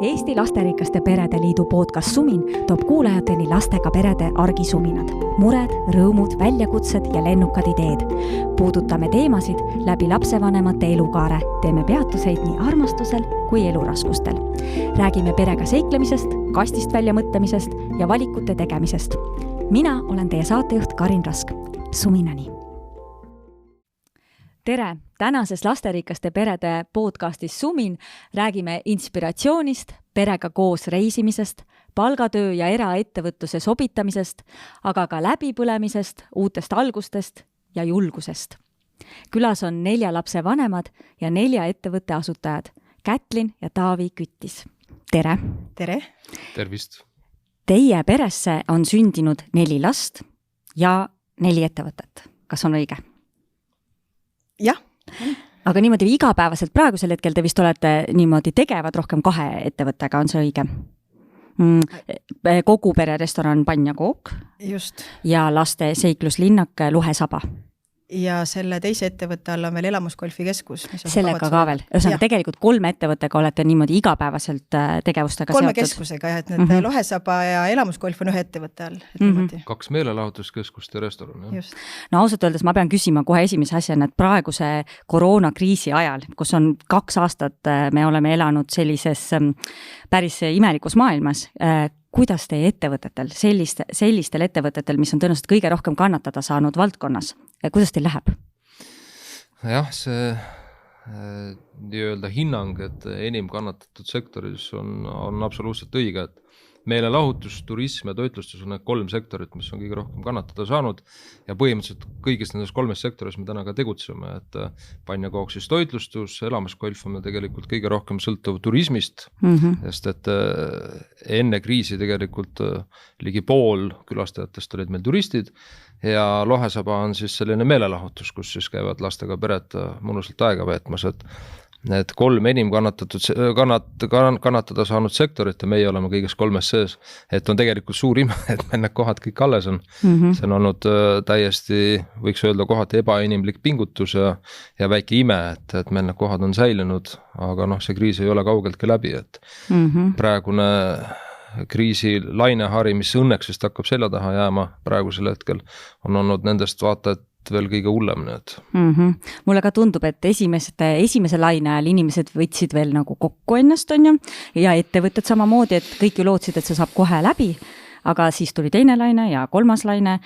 Eesti Lasterikaste Perede Liidu podcast Sumin toob kuulajateni lastega perede argisuminad, mured, rõõmud, väljakutsed ja lennukad ideed. Puudutame teemasid läbi lapsevanemate elukaare, teeme peatuseid nii armastusel kui eluraskustel. Räägime perega seiklemisest, kastist väljamõtlemisest ja valikute tegemisest. Mina olen teie saatejuht Karin Rask. Suminani! Tere! Tänases Lasterikaste Perede podcastis Sumin räägime inspiratsioonist, perega koos reisimisest, palgatöö ja eraettevõtluse sobitamisest, aga ka läbipõlemisest, uutest algustest ja julgusest. Külas on 4 lapse vanemad ja 4 ettevõtte asutajad, Kätlin ja Taavi Küttis. Tere! Tere! Tervist! Teie peresse on sündinud 4 last ja 4 ettevõtet. Kas on õige? Jah. Aga niimoodi igapäevaselt praegusel hetkel te vist olete niimoodi tegevad rohkem 2 ettevõttega, on see õige? Kogu pere restoran Pann ja Kook. Just. Ja laste seikluslinnak Luhesaba. Ja selle teise ettevõtte all on veel elamusgolfi keskus. Sellega ka veel. Ühesõnaga tegelikult 3 ettevõttega olete niimoodi igapäevaselt tegevustega 3 seotud. 3 keskusega, et need Luhesaba ja elamusgolf on 1 ettevõtte all. 2 meelelahutuskeskust ja restoran. Just. No ausalt öeldes ma pean küsima kohe esimese asjana, et praeguse koroonakriisi ajal, kus on 2 aastat me oleme elanud sellises päris imelikus maailmas, kuidas teie ettevõtetel, sellistel ettevõtetel, mis on tõenäoliselt kõige rohkem kannatada saanud valdkonnas, kuidas teil läheb? Jah, see nii-öelda hinnang, et enim kannatatud sektoris on absoluutselt õige, et meelelahutus, turism ja toitlustus on need 3 sektorit, mis on kõige rohkem kannatada saanud ja põhimõtteliselt kõigist nendes 3 sektoris me täna ka tegutseme, et Pann ja Kook siis toitlustus, elamusgolf on tegelikult kõige rohkem sõltuv turismist, sest et enne kriisi tegelikult ligi pool külastajatest olid meil turistid ja Luhesaba on siis selline meelelahutus, kus siis käivad lastega pered mõnusalt aega veetmas, et 3 enim kannatada saanud sektorit ja meie oleme kõigest 3 sees, et on tegelikult suur ime, et meil need kohad kõik alles on. See on olnud täiesti, võiks öelda, kohati ebainimlik pingutus ja väike ime, et meil need kohad on säilinud, aga see kriis ei ole kaugeltki läbi, et praegune kriisi lainehari, mis õnneks vist hakkab selja taha jääma praegusel hetkel, on olnud nendest vaata, et veel kõige hullem nüüd. Mulle ka tundub, et esimese laine ajal inimesed võtsid veel nagu kokku ennast, on ju, ja ettevõtted samamoodi, et kõik ju lootsid, et see saab kohe läbi, aga siis tuli 2. laine ja 3. laine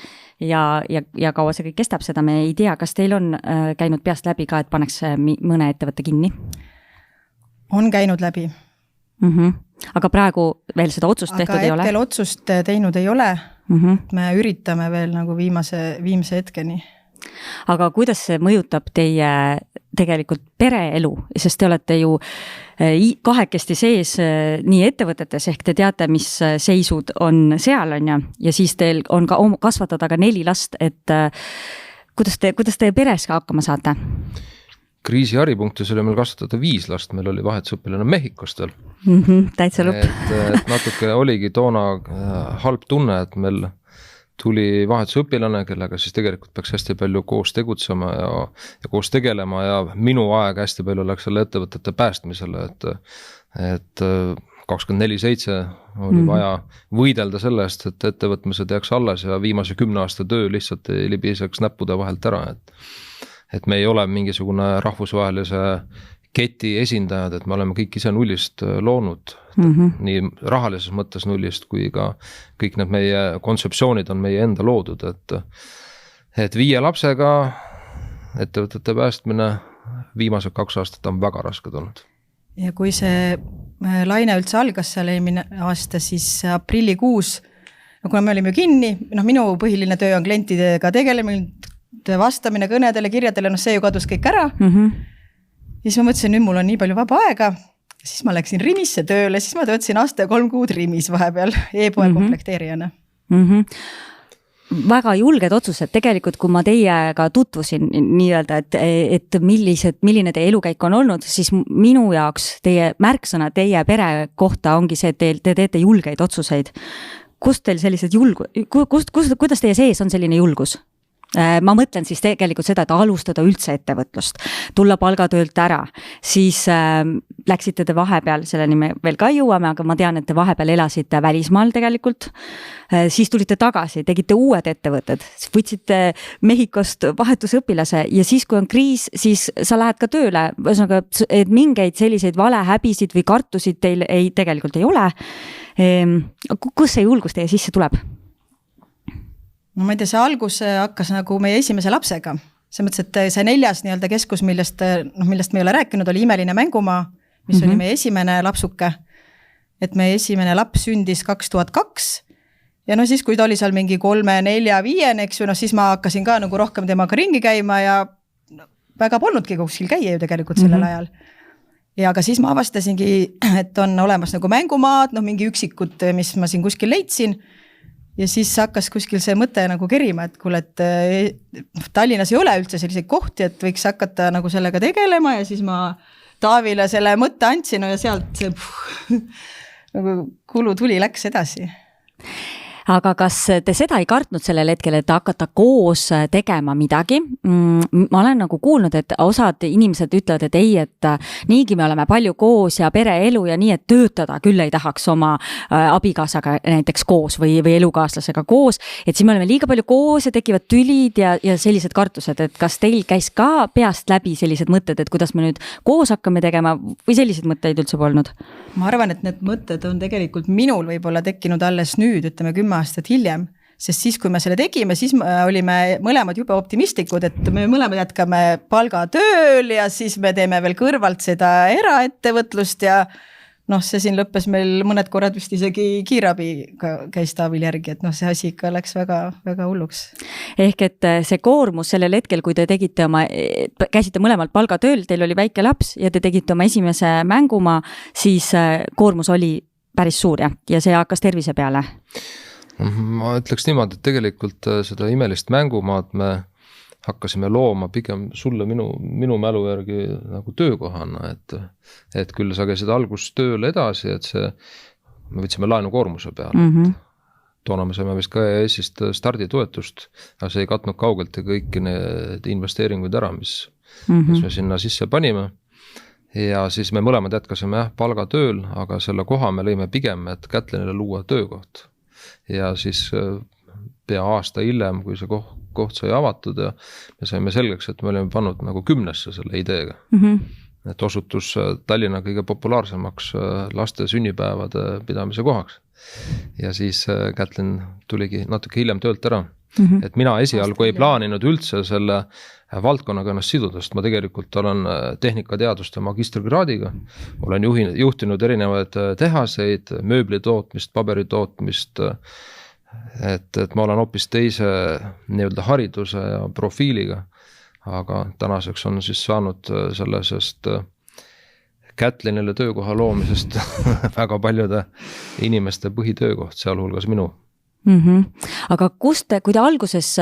ja kaua see kõik kestab, seda me ei tea. Kas teil on käinud peast läbi ka, et paneks mõne ettevõtte kinni? On käinud läbi. Aga praegu veel seda otsust tehtud ei ole? Aga hetkel otsust teinud ei ole. Me üritame veel nagu viimase hetkeni. Aga kuidas see mõjutab teie tegelikult pereelu, sest te olete ju 2 sees nii ettevõtetes, ehk te teate, mis seisud on seal, on ja siis teil on ka kasvatada ka 4 last, et kuidas te peres ka hakkama saate? Kriisi haripunktis oli meil kasvatada 5 last, meil oli vahetusõpilane Mehhikostel. Täitsa lõpp. Et natuke oligi toona halb tunne, et meil tuli vahetusõpilane, kellega siis tegelikult peaks hästi palju koos tegutsema ja koos tegelema ja minu aeg hästi palju läks selle ettevõtete päästmisele, et 24/7 oli vaja võidelda sellest, et ettevõtmised jääks alles ja viimase 10 aasta töö lihtsalt ei libiseks näppude vahelt ära, et me ei ole mingisugune rahvusvahelise keti esindajad, et me oleme kõik ise nullist loonud, nii rahalises mõttes nullist, kui ka kõik need meie kontseptsioonid on meie enda loodud, et 5 lapsega ettevõtete päästmine viimased 2 aastat on väga rasked olnud. Ja kui see laine üldse algas seal eelmine aasta, siis aprillikuus, kuna me olime kinni, minu põhiline töö on klientidega tegelemine, vastamine kõnedele, kirjadele, see ju kadus kõik ära. Ja siis ma mõtlesin, nüüd mul on nii palju vaba aega. Ja siis ma läksin Rimisse tööle, siis ma töötasin aasta ja 3 kuud Rimis vahepeal e-poe komplekteerijana. Väga julged otsused. Tegelikult, kui ma teiega tutvusin nii-öelda, et milline teie elukäik on olnud, siis minu jaoks teie märksõna teie pere kohta ongi see, et te teete julgeid otsuseid. Kust teil sellised kuidas teie sees on selline julgus? ma mõtlen siis tegelikult seda, et alustada üldse ettevõtlust, tulla palgatöölt ära, siis läksite te vahepeal, selleni me veel ka jõuame, aga ma tean, et te vahepeal elasite välismaal tegelikult, siis tulite tagasi, tegite uued ettevõtted, võtsite Mehhikost vahetusõpilase ja siis, kui on kriis, siis sa lähed ka tööle, ühesõnaga, et mingeid selliseid valehäbisid või kartusid teil tegelikult ei ole. Kus see julgus teie sisse tuleb? No ma ei tea, see algus hakkas nagu meie esimese lapsega. See mõttes, et see 4. nii-öelda keskus, millest me ei ole rääkinud, oli Imeline mängumaa, mis oli meie esimene lapsuke. Et meie esimene laps sündis 2002 ja no siis, kui ta oli seal mingi 3, 4, 5, eks ju, siis ma hakkasin ka nagu rohkem temaga ringi käima ja väga polnudki kuskil käia ju tegelikult sellel ajal. Ja aga siis ma avastasingi, et on olemas nagu mängumaad, mingi üksikud, mis ma siin kuskil leidsin. Ja siis hakkas kuskil see mõte nagu kerima, et kuule, et Tallinnas ei ole üldse selliseid kohti, et võiks hakata nagu sellega tegelema ja siis ma Taavile selle mõtte andsin ja sealt see nagu kulu tuli, läks edasi. Aga kas te seda ei kartnud sellel hetkel, et hakata koos tegema midagi? Ma olen nagu kuulnud, et osad inimesed ütlevad, et ei, et niigi me oleme palju koos ja pereelu ja nii, et töötada küll ei tahaks oma abikaasaga näiteks koos või elukaaslasega koos, et siis me oleme liiga palju koos ja tekivad tülid ja sellised kartused, et kas teil käis ka peast läbi sellised mõtted, et kuidas me nüüd koos hakkame tegema või selliseid mõtteid üldse polnud? Ma arvan, et need mõtted on tegelikult minul võib-olla tekkinud alles nüüd, ütleme 10 aastat hiljem, sest siis, kui me selle tegime, siis olime mõlemad juba optimistlikud, et me mõlemad jätkame palgatööl ja siis me teeme veel kõrvalt seda eraettevõtlust ja see siin lõppes meil mõned korrad vist isegi kiirabi käis Taavil järgi, et see asi ikka läks väga, väga hulluks. Ehk et see koormus sellel hetkel, kui te käisite mõlemalt palgatööl, teil oli väike laps ja te tegite oma esimese mängumaa, siis koormus oli päris suur ja see hakkas tervise peale. Ma ütleks niimoodi, et tegelikult seda imelist mängumaad me hakkasime looma pigem sulle minu mälu järgi nagu töökohana, et küll sa käisid algust tööle edasi, et me võtsime laenukoormuse peale. Toona me saime vist ka EAS-ist starditoetust, aga see ei katnud kaugelt ja kõiki need investeeringuid ära, mis me sinna sisse panime. Ja siis me mõlemad jätkasime palgatööl, aga selle koha me lõime pigem, et Kätlinile luua töökoht. Ja siis pea aasta hiljem, kui see koht sai avatud ja me saime selgeks, et me olime pannud nagu 10 selle ideega. Et osutus Tallinna kõige populaarsemaks laste sünnipäevade pidamise kohaks. Ja siis Kätlin tuligi natuke hiljem töölt ära. Et mina esialgu ei plaaninud üldse selle valdkonnaga ennast sidudast. Ma tegelikult olen tehnikateaduste magistrikraadiga. Olen juhtinud erinevaid tehaseid, mööblitootmist, paberitootmist, et ma olen hoopis teise nii-öelda hariduse ja profiiliga, aga tänaseks on siis saanud sellisest Kätlinile töökoha loomisest väga paljude inimeste põhitöökoht, sealhulgas minu. Aga kui te alguses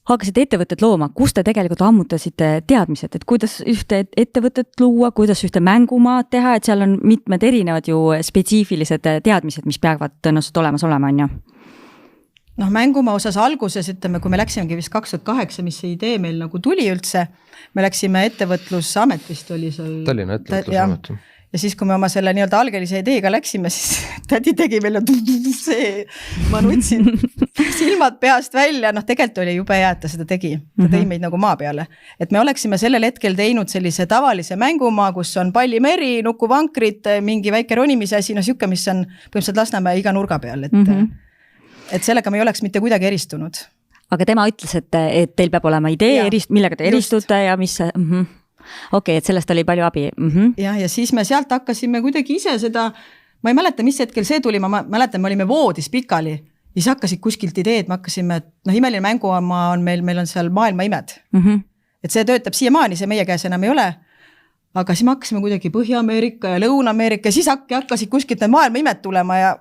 hakkasite ettevõtet looma, kus te tegelikult ammutasite teadmised, et kuidas ühte ettevõtet luua, kuidas ühte mängumaad teha, et seal on mitmed erinevad ju spetsiifilised teadmised, mis peavad tõenäoliselt olemas olema, on ju? Mängumaa osas alguses, ütleme, kui me läksimegi vist 2008, mis see idee meil nagu tuli üldse, me läksime ettevõtlusamet vist oli seal. Tallinna ettevõtlusamet. Ja siis, kui me oma selle nii-öelda algelise ideega läksime, siis tädi tegi meil ma nutsin silmad peast välja, tegelikult oli jube hea, et ta seda tegi. Ta tõi meid nagu maa peale. Et me oleksime sellel hetkel teinud sellise tavalise mängumaa, kus on pallimeri, nukuvankrid, mingi väike ronimise asi, siuke, mis on põhimõtteliselt Lasnamäe iga nurga peal. Et sellega me ei oleks mitte kuidagi eristunud. Aga tema ütles, et teil peab olema idee, millega te eristute ja mis Okei, et sellest oli palju abi. Ja siis me sealt hakkasime kuidagi ise seda, ma ei mäleta, mis hetkel see tuli, ma mäletan, me olime voodis pikali ja siis hakkasid kuskilt ideed, me hakkasime, et imeline mängumaa on meil on seal maailma imed. Et see töötab siiamaani, see meie käes enam ei ole. Aga siis me hakkasime kuidagi Põhja-Ameerika ja Lõuna-Ameerika ja siis hakkasid kuskilt maailma imed tulema ja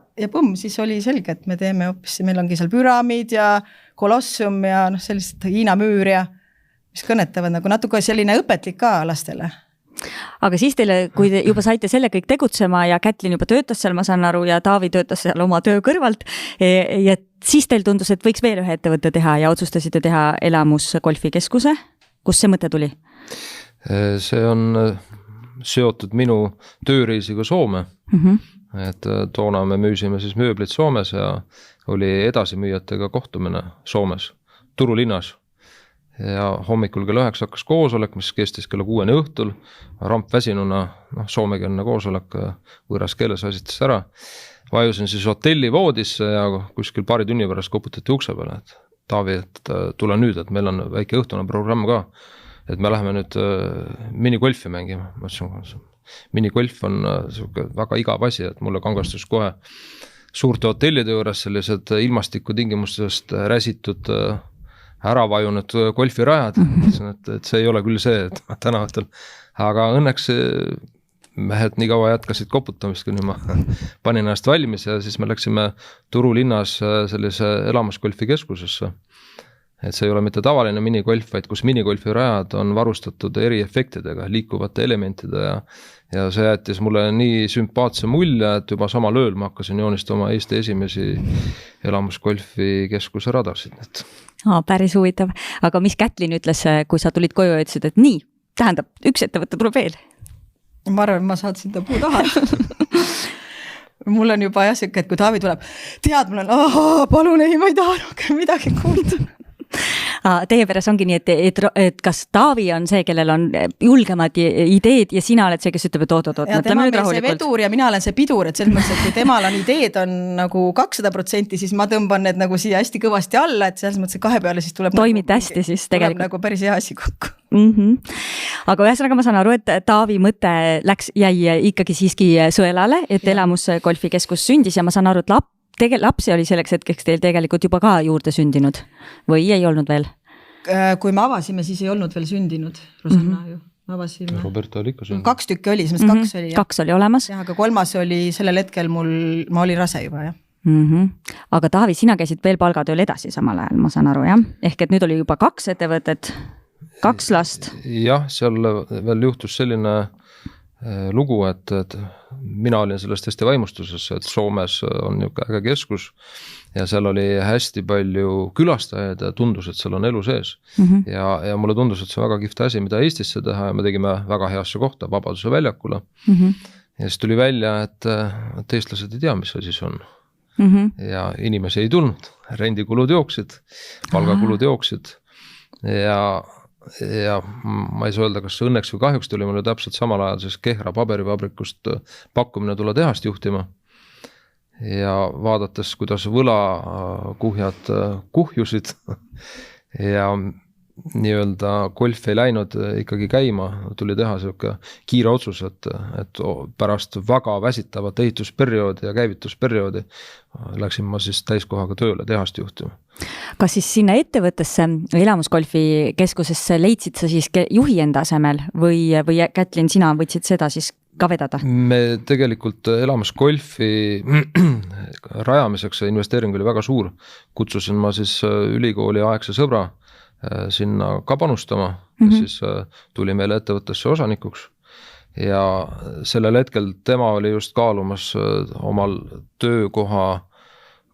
siis oli selge, et me teeme hoopis, meil ongi seal püramiid ja kolossium ja sellist Hiina müür ja mis kõnetavad nagu natuke selline õpetlik ka lastele. Aga siis teile, kui te juba saite selle kõik tegutsema ja Kätlin juba töötas seal, ma saan aru, ja Taavi töötas seal oma töö kõrvalt, ja siis teil tundus, et võiks veel ühe ettevõtte teha ja otsustasite teha elamusgolfikeskuse. Kus see mõte tuli? See on seotud minu tööreisiga Soome. Et toona me müüsime siis mööblit Soomes ja oli edasimüüjatega kohtumine Soomes, Turulinnas. Ja hommikul kell 9 hakkas koosolek, mis kestis kella 6 õhtul. Ramp väsinuna, soomekeelne koosolek võõras keeles asitas ära. Vajusin siis hotelli voodisse ja kuskil paari tunni pärast koputati ukse peale, et Taavi, et tule nüüd, et meil on väike õhtune programm ka, et me läheme nüüd minigolfi mängima. Ma ütlesin, minigolf on väga igav asi, et mulle kangastus kohe suurte hotellide juures sellised ilmastikutingimustest räsitud ära vajunud golfirajad, et see ei ole küll see, et tänavatel, aga õnneks mehed nii kaua jätkasid koputamist, kuni ma panin ennast valmis ja siis me läksime Turulinnas sellise elamusgolfi keskusesse. Et see ei ole mitte tavaline minigolf, vaid kus minigolfi rajad on varustatud eri efektidega, liikuvate elementide ja see jättis mulle nii sümpaatse mulje, et juba sama lööl ma hakkasin joonistama Eesti esimesi elamusgolfi keskuse radasid. Päris huvitav. Aga mis Kätlin ütles, kui sa tulid koju ja ütlesid, et nii, tähendab, üks ettevõte tuleb veel? Ma arvan, et ma saatsin ta puu taha. Mul on juba siuke, et kui Taavi tuleb, tead, mul on, palun ei, ma ei taha rohkem midagi kuulda. Teie peres ongi nii, et kas Taavi on see, kellel on julgemad ideed ja sina oled see, kes ütleb, et oot, mõtleme nüüd rahulikult. See vedur ja mina olen see pidur, et selles mõttes, et kui temal on ideed on nagu 200%, siis ma tõmban need nagu siia hästi kõvasti alla, et selles mõttes, et kahe peale siis tuleb toimib hästi siis tegelikult. Tuleb nagu päris hea asi kokku. Aga ühesõnaga ma saan aru, et Taavi mõte jäi ikkagi siiski sõelale, et elamusgolfikeskus sündis ja ma saan aru, et lapsi oli selleks hetkeks teil tegelikult juba ka juurde sündinud või ei olnud veel? Kui me avasime, siis ei olnud veel sündinud Rosanna ju. Avasime. Roberto oli ikka sündinud. 2 tükki oli, siis 2 oli. 2 oli olemas. Ja, aga 3 oli sellel hetkel ma olin rase juba, jah. Aga Taavi, sina käisid veel palgatööl edasi samal ajal, ma saan aru, jah? Ehk et nüüd oli juba 2 ettevõtet, 2 last. Jah, seal veel juhtus selline lugu, et mina olin sellest hästi vaimustuses, et Soomes on niisugune äge keskus ja seal oli hästi palju külastajaid ja tundus, et seal on elu sees. Ja mulle tundus, et see on väga kihvt asi, mida Eestisse teha ja me tegime väga heasse kohta Vabaduse väljakule. Ja siis tuli välja, et eestlased ei tea, mis asi see on. Ja inimesi ei tulnud, rendikulud jooksid, palgakulud jooksid ja ma ei saa öelda, kas õnneks või kahjuks tuli mulle täpselt samal ajal siis Kehra paberivabrikust pakkumine tulla tehast juhtima ja vaadates, kuidas võlakuhjad kuhjusid ja nii-öelda golf ei läinud ikkagi käima, tuli teha selline kiire otsus, et pärast väga väsitavat ehitusperioodi ja käivitusperioodi läksin ma siis täiskohaga tööle tehast juhtima. Kas siis sinna ettevõttesse elamusgolfi keskusesse leidsid sa siis juhi enda asemel või Kätlin, sina võtsid seda siis ka vedada? Me tegelikult elamusgolfi rajamiseks see investeering oli väga suur. Kutsusin ma siis ülikooli aegse sõbra sinna ka panustama, siis tuli meile ettevõttesse osanikuks ja sellel hetkel tema oli just kaalumas omal töökoha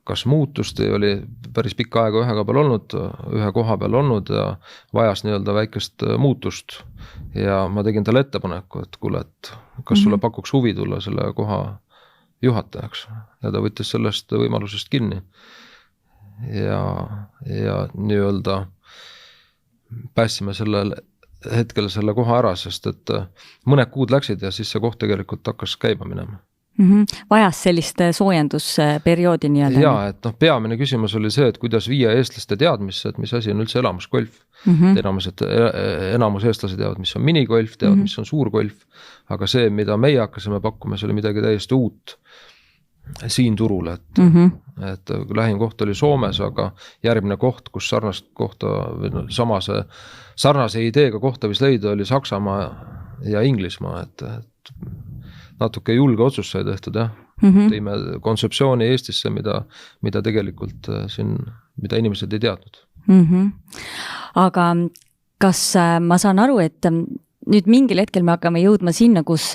kas muutust, oli päris pikka aega ühe koha peal olnud ja vajas nii-öelda väikest muutust ja ma tegin talle ettepaneku, et kuule, et kas sulle pakuks huvi tulla selle koha juhatajaks ja ta võttis sellest võimalusest kinni ja nii-öelda päästsime sellel hetkel selle koha ära, sest et mõned kuud läksid ja siis see koht tegelikult hakkas käima minema. Vajas sellist soojendusperioodi nii-öelda? Jaa, et peamine küsimus oli see, et kuidas viia eestlaste teadmisse, et mis asi on üldse elamusgolf. Enamus eestlasi teavad, mis on minigolf, teavad, mis on suurgolf, aga see, mida meie hakkasime pakkuma, see oli midagi täiesti uut siin turul, et lähim koht oli Soomes, aga järgmine koht, kus sarnast kohta või sarnase ideega kohta vis leida oli Saksamaa ja Inglismaa, et natuke julge otsus sai tehtud, jah. Tõime kontseptsiooni Eestisse, mida tegelikult siin, mida inimesed ei teadnud. Aga kas ma saan aru, et nüüd mingil hetkel me hakkame jõudma sinna, kus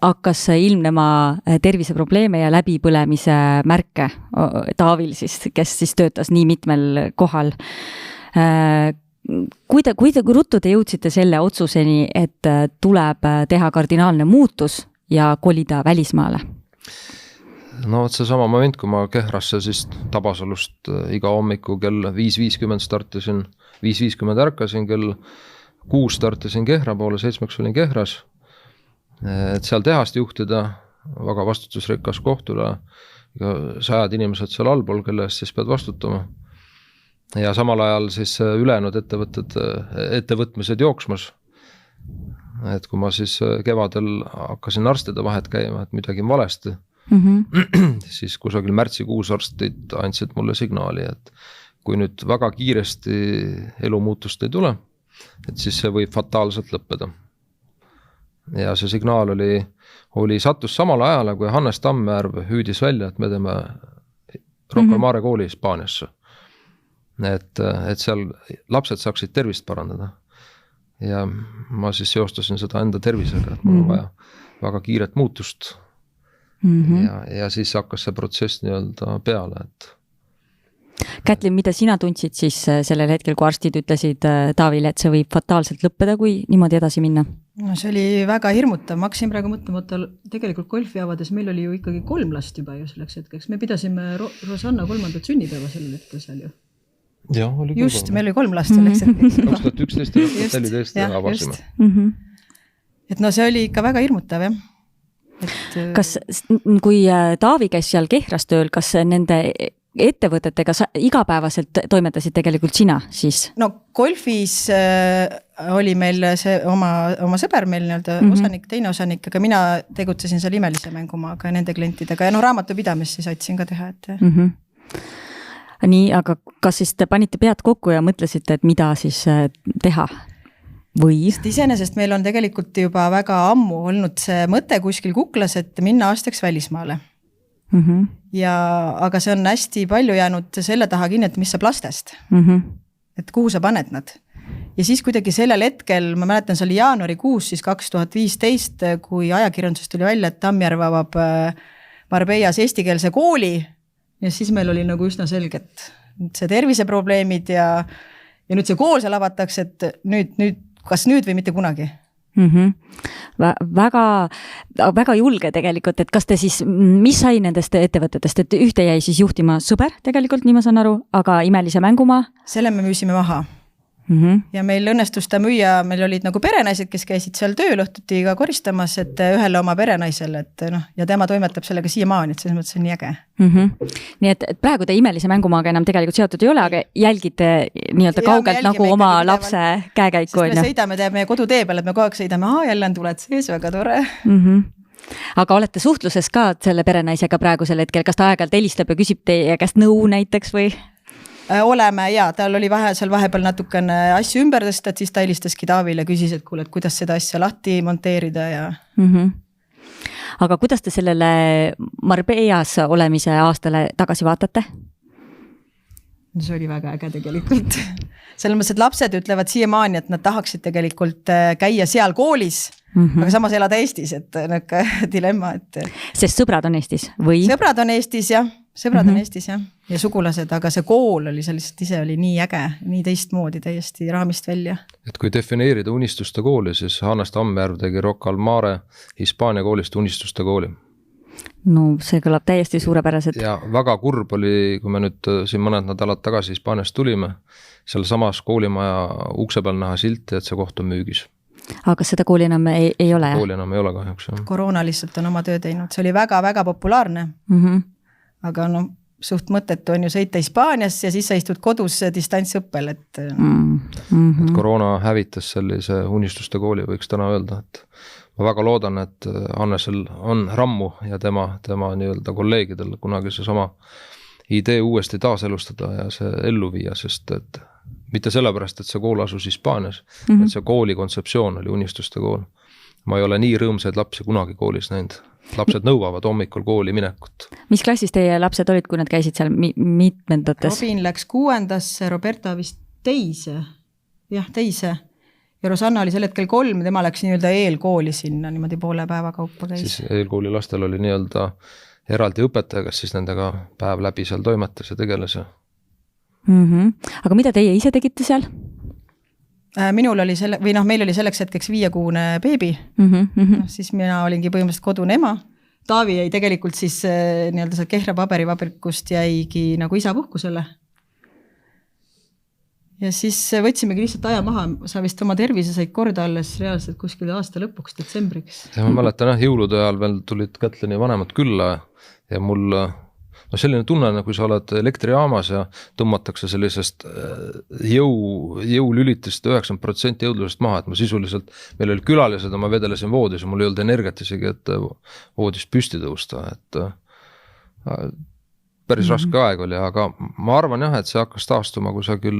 hakkas ilmnema terviseprobleeme ja läbipõlemise märke Taavil siis, kes siis töötas nii mitmel kohal. Kui ruttu te jõudsite selle otsuseni, et tuleb teha kardinaalne muutus ja kolida välismaale? No see sama moment, kui ma Kehrasse siis Tabasalust iga hommiku kell 5.50 startisin, 5.50 ärkasin, kell 6 startisin Kehra poole, 7 olin Kehras, et seal tehast juhtida, väga vastutusrikas kohtule, 100 inimesed seal allpool, kelle eest siis pead vastutama. Ja samal ajal siis ülejäänud ettevõtmised jooksmas. Et kui ma siis kevadel hakkasin arstide vahet käima, et midagi on valesti, siis kusagil märtsikuus arstid andsid mulle signaali, et kui nüüd väga kiiresti elumuutust ei tule, et siis see võib fataalselt lõppeda. Ja see signaal sattus samal ajal, kui Hannes Tammjärv hüüdis välja, et me teeme Rocca al Mare kooli Hispaaniasse. Et seal lapsed saaksid tervist parandada. Ja ma siis seostasin seda enda tervisega, et mul on vaja väga kiiret muutust. Ja siis hakkas see protsess nii-öelda peale. Kätlin, mida sina tundsid siis sellel hetkel, kui arstid ütlesid Taavile, et see võib fataalselt lõppeda, kui niimoodi edasi minna? No see oli väga hirmutav. Ma hakkasin praegu mõtlema, tegelikult golfi avades meil oli ju ikkagi 3 last juba ju selleks hetkeks. Me pidasime Rosanna 3. sünnipäeva sellel hetkel seal ju. Ja, oli just, meil oli 3 last selleks hetkeks. 2011 ja 2014 avasime. Et no see oli ikka väga hirmutav, jah. Kas, kui Taavi käis seal Kehras tööl, kas nende ettevõtetega igapäevaselt toimetasid tegelikult sina siis? No golfis oli meil see oma sõber meil nii-öelda osanik, teine osanik, aga mina tegutsesin seal Imelise mängumaaga ja nende klientidega ja raamatupidamist siis aitasin ka teha, et Nii, aga kas siis te panite pead kokku ja mõtlesite, et mida siis teha? Või? Iseenesest meil on tegelikult juba väga ammu olnud see mõte kuskil kuklas, et minna aastaks välismaale. Aga see on hästi palju jäänud selle taha kinni, et mis saab lastest. Et kuhu sa paned nad. Ja siis kuidagi sellel hetkel, ma mäletan, see oli jaanuarikuus siis 2015, kui ajakirjandusest tuli välja, et Tammjärv avab Marbellas eestikeelse kooli. Ja siis meil oli nagu üsna selget see terviseprobleemid ja nüüd see kool seal avatakse, et kas nüüd või mitte kunagi? Väga julge tegelikult, et kas te siis, mis sai nendest ettevõtetest, et ühte jäi siis juhtima sõber tegelikult, nii ma saan aru, aga Imelise mängumaa? Selle me müüsime maha. Ja meil õnnestus ta müüa, meil olid nagu perenaised, kes käisid seal tööl õhtuti ka koristamas, et ühele oma perenaisele, et ja tema toimetab sellega siiamaani, et selles mõttes on nii äge. Nii et praegu te Imelise mängumaaga enam tegelikult seotud ei ole, aga jälgite nii-öelda kaugelt nagu oma lapse käekäiku. Sest me sõidame meie kodutee peale, et me kogu aeg sõidame, jälle on tuled sees, väga tore. Aga olete suhtluses ka selle perenaisega praegu sel hetkel, kas ta aeg-ajalt helistab ja küsib teie käest nõu näiteks või? Oleme ja tal oli seal vahepeal natukene asju ümber tõsta, et siis ta helistaski Taavile, küsis, et kuule, et kuidas seda asja lahti monteerida ja... Aga kuidas te sellele Marbellas olemise aastale tagasi vaatate? See oli väga äge tegelikult. Selles mõttes, et lapsed ütlevad siiamaani, et nad tahaksid tegelikult käia seal koolis, aga samas elada Eestis, et dilemma, et... Sest sõbrad on Eestis või? Sõbrad on Eestis, jah. Sõbrad on Eestis, jah. Ja sugulased, aga see kool oli sellist ise oli nii äge, nii teistmoodi täiesti raamist välja. Et kui defineerida unistuste kooli, siis Hannes Tammjärv tegi Rocca al Mare Hispaania koolist unistuste kooli. No see kõlab täiesti suurepäraselt. Ja väga kurb oli, kui me nüüd siin mõned nädalad tagasi Hispaaniast tulime, seal samas koolimaja ukse peal näha silti, et see koht on müügis. Aga kas seda kooli enam ei ole? Kooli enam ei ole kahjuks. Koroona lihtsalt on oma töö teinud, see oli väga-väga populaarne. Aga suht mõttetu on ju sõita Hispaanias ja siis sa istud kodus distantsõppel, et... Et koroona hävitas sellise unistuste kooli, võiks täna öelda, et ma väga loodan, et Hannesel on rammu ja tema nii-öelda kolleegidel kunagi see sama idee uuesti taaselustada ja see ellu viia, sest et mitte sellepärast, et see kool asus Hispaanias, et see kooli kontseptsioon oli unistuste kool. Ma ei ole nii rõõmsaid lapsi kunagi koolis näinud. Lapsed nõuavad hommikul kooli minekut. Mis klassis teie lapsed olid, kui nad käisid seal mitmendates? Robin läks 6. Roberta vist teise. Jah, teise. ja Rosanna oli sel hetkel 3, tema läks nii-öelda eelkooli sinna, niimoodi poole päeva kaupa käis. Siis eelkooli lastel oli nii-öelda eraldi õpetaja, kes siis nendega päev läbi seal toimetas ja tegeles. Aga mida teie ise tegite seal? Minul oli meil oli selleks hetkeks 5-kuune beebi, siis mina olingi põhimõtteliselt kodune ema. Taavi jäi tegelikult siis nii-öelda see Kehra paberivabrikust jäigi nagu isapuhkusele. Ja siis võtsimegi lihtsalt aja maha, sa vist oma tervise said korda alles reaalselt kuskil aasta lõpuks, detsembriks. Ja ma mäletan, jõulude ajal veel tulid Kätlini vanemad külla ja mul selline tunne, kui sa oled elektrijaamas ja tõmmatakse sellisest jõulülitist 90% jõudlusest maha, et ma sisuliselt, meil oli külalised, ma vedelesin voodis ja mul ei olnud energiat isegi, et voodis püsti tõusta, et päris raske aeg oli, aga ma arvan jah, et see hakkas taastuma kusagil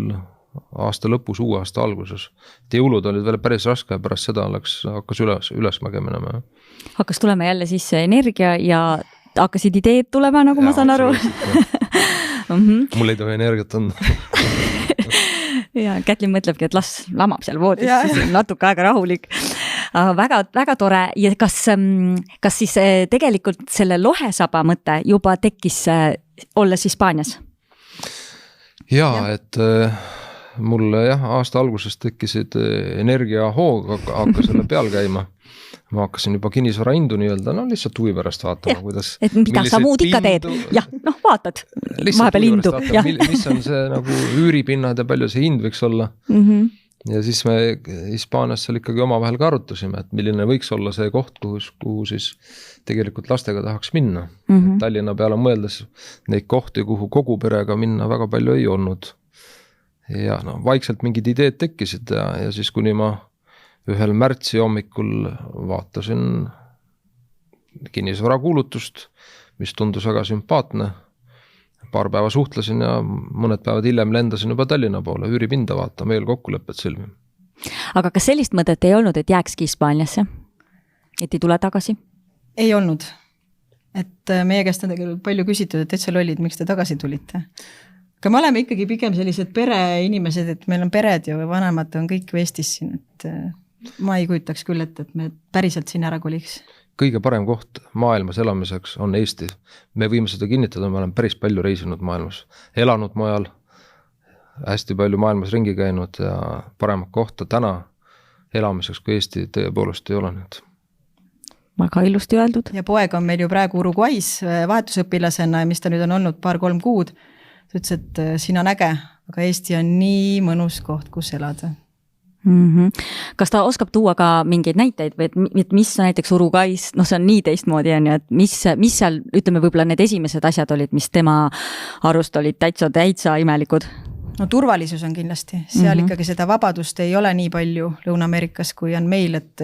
aasta lõpus, uue aasta alguses. Et jõulud olid veel päris raske ja pärast seda hakkas ülesmäge minema. Hakkas tulema jälle siis energia ja hakkasid ideed tulema, nagu ma saan aru. Mul ei tohi energiat anda. Ja Kätlin mõtlebki, et las lamab seal voodis, siis on natuke aega rahulik. Väga, väga tore. Ja kas siis tegelikult selle lohesaba mõte juba tekkis olles Hispaanias? Et mul aasta alguses tekkisid energiahoog, hakka selle peal käima. Ma hakkasin juba kinnisvara hindu nii-öelda, lihtsalt huvi pärast vaatama, kuidas... Et mida sa muud ikka teed? Jah, vaatad. Vahepeal hindu. Mis on see nagu üüripinnad ja palju see hind võiks olla. Ja siis me Hispaanias seal ikkagi omavahel ka arutasime, et milline võiks olla see koht, kuhu siis tegelikult lastega tahaks minna. Tallinna peale mõeldes neid kohti, kuhu kogu perega minna väga palju ei olnud. Ja vaikselt mingid ideed tekkisid ja siis kuni ma ühel märtsi hommikul vaatasin kinnisvara kuulutust, mis tundus väga sümpaatne. Paar päeva suhtlesin ja mõned päevad hiljem lendasin juba Tallinna poole, üüripinda vaatama, eel kokkulepet sõlmi. Aga kas sellist mõtet ei olnud, et jääkski Hispaaniasse? Et ei tule tagasi? Ei olnud. Et meie käest on tegelikult palju küsitud, et seal olid, miks te tagasi tulite. Aga me oleme ikkagi pigem sellised pereinimesed, et meil on pered ja vanemad on kõik Eestis siin, et ma ei kujutaks küll, et me päriselt siin ära koliks. Kõige parem koht maailmas elamiseks on Eesti. Me võime seda kinnitada, me oleme päris palju reisinud maailmas. Elanud mujal, hästi palju maailmas ringi käinud ja paremat kohta täna elamiseks, kui Eesti tõepoolest ei ole nüüd. Väga ilusti öeldud. Ja poeg on meil ju praegu Uruguais vahetusõpilasena, mis ta nüüd on olnud 2-3 kuud. Ta ütles, et siin on äge, aga Eesti on nii mõnus koht, kus elada. Kas ta oskab tuua ka mingeid näiteid või et mis näiteks Uruguais, see on nii teistmoodi, et mis seal, ütleme võib-olla need esimesed asjad olid, mis tema arust olid täitsa imelikud? Turvalisus on kindlasti. Seal ikkagi seda vabadust ei ole nii palju Lõuna-Ameerikas, kui on meil, et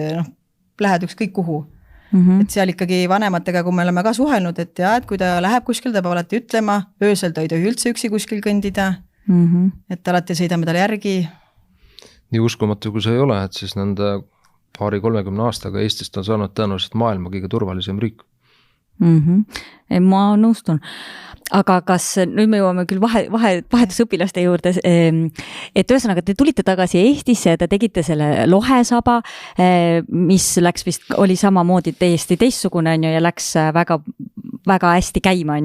lähed ükskõik kuhu. Et seal ikkagi vanematega, kui me oleme ka suhelnud, et kui ta läheb kuskil, ta peab alati ütlema, öösel ta ei tohi üldse üksi kuskil kõndida, et alati sõidame tal järgi. Nii uskumatu, kui see ei ole, et siis nende 20-30 aastaga Eestist on saanud tõenäoliselt maailma kõige turvalisem riik. Ma nõustun. Aga kas, nüüd me jõuame küll vahetusõpilaste juurde, et ühesõnaga te tulite tagasi Eestisse ja te tegite selle lohesaba, mis läks vist, oli samamoodi täiesti teistsugune ja läks väga, väga hästi käima.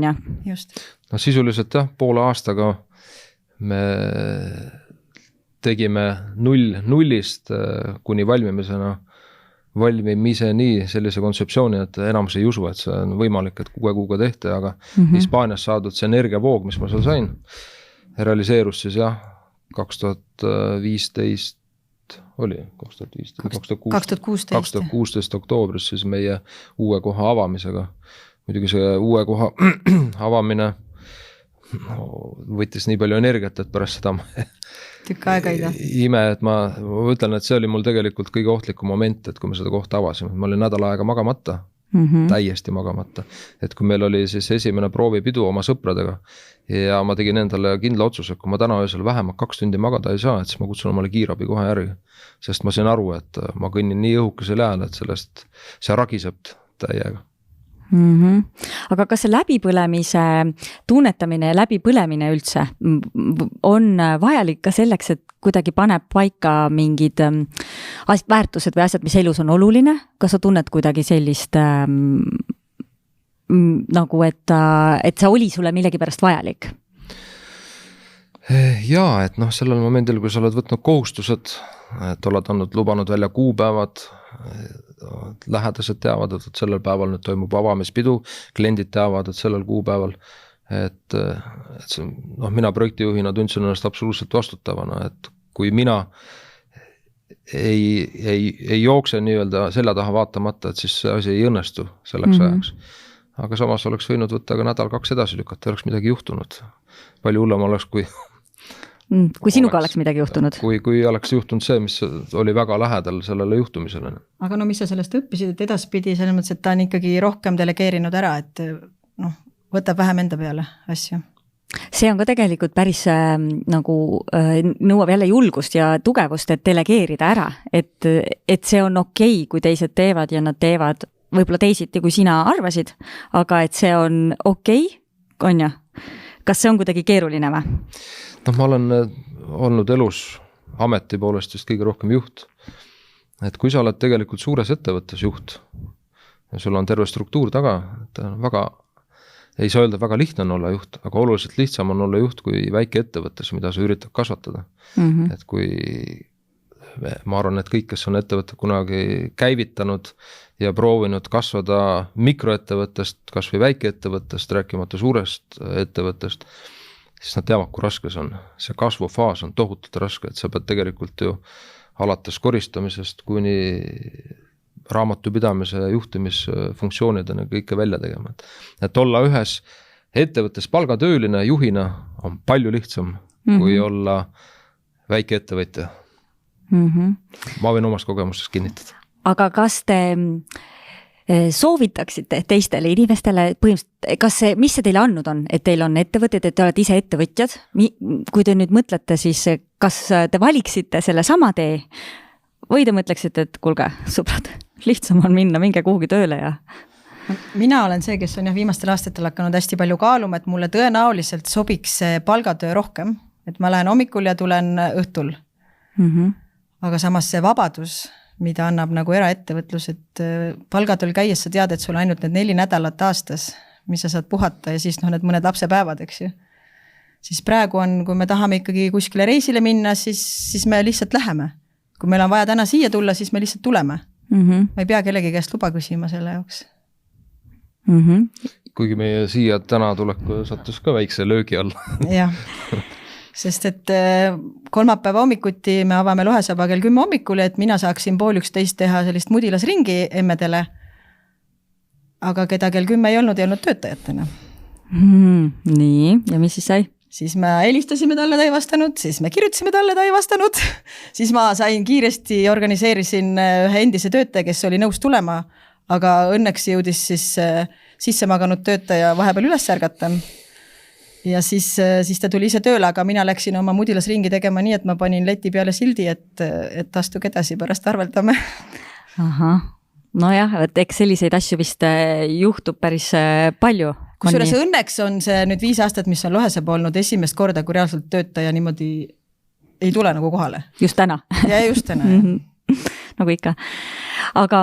Just. Sisuliselt poole aastaga me tegime nullist kuni valmimiseni sellise kontseptsiooni, et enamus ei usu, et see on võimalik, et 6 kuuga tehti, aga Hispaanias saadud see energiavoog, mis ma seal sain, realiseerus siis 2015 oli 2016 oktoobris siis meie uue koha avamisega. Muidugi see uue koha avamine võttis nii palju energiat, et pärast seda tükk aega ei tea. Et ma ütlen, et see oli mul tegelikult kõige ohtlikum moment, et kui me seda kohta avasime, ma olin nädal aega magamata, täiesti magamata, et kui meil oli siis esimene proovipidu oma sõpradega ja ma tegin endale kindla otsuse, kui ma täna öösel vähemalt 2 tundi magada ei saa, et siis ma kutsun omale kiirabi kohe järgi, sest ma sain aru, et ma kõnnin nii õhukesel ajal, et sellest see ragiseb täiega. Aga kas see läbipõlemise tunnetamine ja läbipõlemine üldse on vajalik ka selleks, et kuidagi paneb paika mingid väärtused või asjad, mis elus on oluline? Kas sa tunned kuidagi sellist nagu, et see oli sulle millegi pärast vajalik? Jaa, et sellel momendil, kui sa oled võtnud kohustused, et oled lubanud välja kuupäevad, lähedased teavad, et sellel päeval nüüd toimub avamispidu, kliendid teavad, et sellel kuupäeval, et mina projektijuhina tundsin ennast absoluutselt vastutavana, et kui mina ei jookse nii-öelda selja taha vaatamata, et siis see asi ei õnnestu selleks ajaks. Aga samas oleks võinud võtta ka nädal-2 edasi lükata, oleks midagi juhtunud. Palju hullem oleks, kui sinuga oleks midagi juhtunud. Kui oleks juhtunud see, mis oli väga lähedal sellele juhtumisele. Aga mis sa sellest õppisid, et edaspidi selles mõttes, et ta on ikkagi rohkem delegeerinud ära, et võtab vähem enda peale asju. See on ka tegelikult päris nõuab jälle julgust ja tugevust, et delegeerida ära, et see on okei, kui teised teevad ja nad teevad võib-olla teisiti, kui sina arvasid, aga et see on okei, on ju? Kas see on kuidagi keeruline või? Ma olen olnud elus ameti poolest just kõige rohkem juht. Et kui sa oled tegelikult suures ettevõttes juht ja sul on terve struktuur taga, et väga, ei saa öelda, väga lihtne on olla juht, aga oluliselt lihtsam on olla juht kui väike ettevõttes, mida sa üritad kasvatada. Et kui ma arvan, et kõik, kes on ettevõtte kunagi käivitanud ja proovinud kasvada mikroettevõttest, kas või väikeettevõttest, rääkimata suurest ettevõttest, siis nad teavad, kui raske see on. See kasvufaas on tohutult raske, et sa pead tegelikult ju alates koristamisest kuni raamatupidamise ja juhtimisfunktsioonidena kõike välja tegema. Et olla ühes ettevõttes palgatööline juhina on palju lihtsam kui olla väike ettevõtja. Ma võin omast kogemusest kinnitada. Aga kas te soovitaksite teistele inimestele, põhimõtteliselt, mis see teile andnud on, et teil on ettevõtted, et te olete ise ettevõtjad? Kui te nüüd mõtlete, siis kas te valiksite selle sama tee või te mõtleksite, et kuulge, sõbrad, lihtsam on minge kuhugi tööle ja... Mina olen see, kes on viimastel aastatel hakanud hästi palju kaaluma, et mulle tõenäoliselt sobiks palgatöö rohkem, et ma lähen hommikul ja tulen õhtul. Aga samas see vabadus, mida annab nagu eraettevõtlus, et palgatööl käies sa tead, et sul ainult need 4 nädalat aastas, mis sa saad puhata ja siis need mõned lapsepäevad, eks ju. Siis praegu on, kui me tahame ikkagi kuskile reisile minna, siis me lihtsalt läheme. Kui meil on vaja täna siia tulla, siis me lihtsalt tuleme. Ma ei pea kellegi käest luba küsima selle jaoks. Kuigi meie siia täna tulek sattus ka väikse löögi alla. Jah. Sest et kolmapäeva hommikuti me avame Lohesaba kell 10 hommikul, et mina saaksin 10:30 teha sellist mudilasringi emmedele, aga keda kell 10 ei olnud töötajatena. Nii, ja mis siis sai? Siis me helistasime talle, ta ei vastanud, siis me kirjutasime talle, ta ei vastanud, siis ma sain kiiresti, organiseerisin ühe endise töötaja, kes oli nõus tulema, aga õnneks jõudis siis sisse maganud töötaja vahepeal üles ärgata. Ja siis ta tuli ise tööle, aga mina läksin oma mudilasringi tegema nii, et ma panin leti peale sildi, et astuge edasi, pärast arveldame. Aha, no jah, et eks selliseid asju vist juhtub päris palju. Kusjuures õnneks on see nüüd 5 aastat, mis on Lohesaba olnud esimest korda, kui reaalselt töötaja niimoodi ei tule nagu kohale. Just täna. Ja just täna, nagu ikka. Aga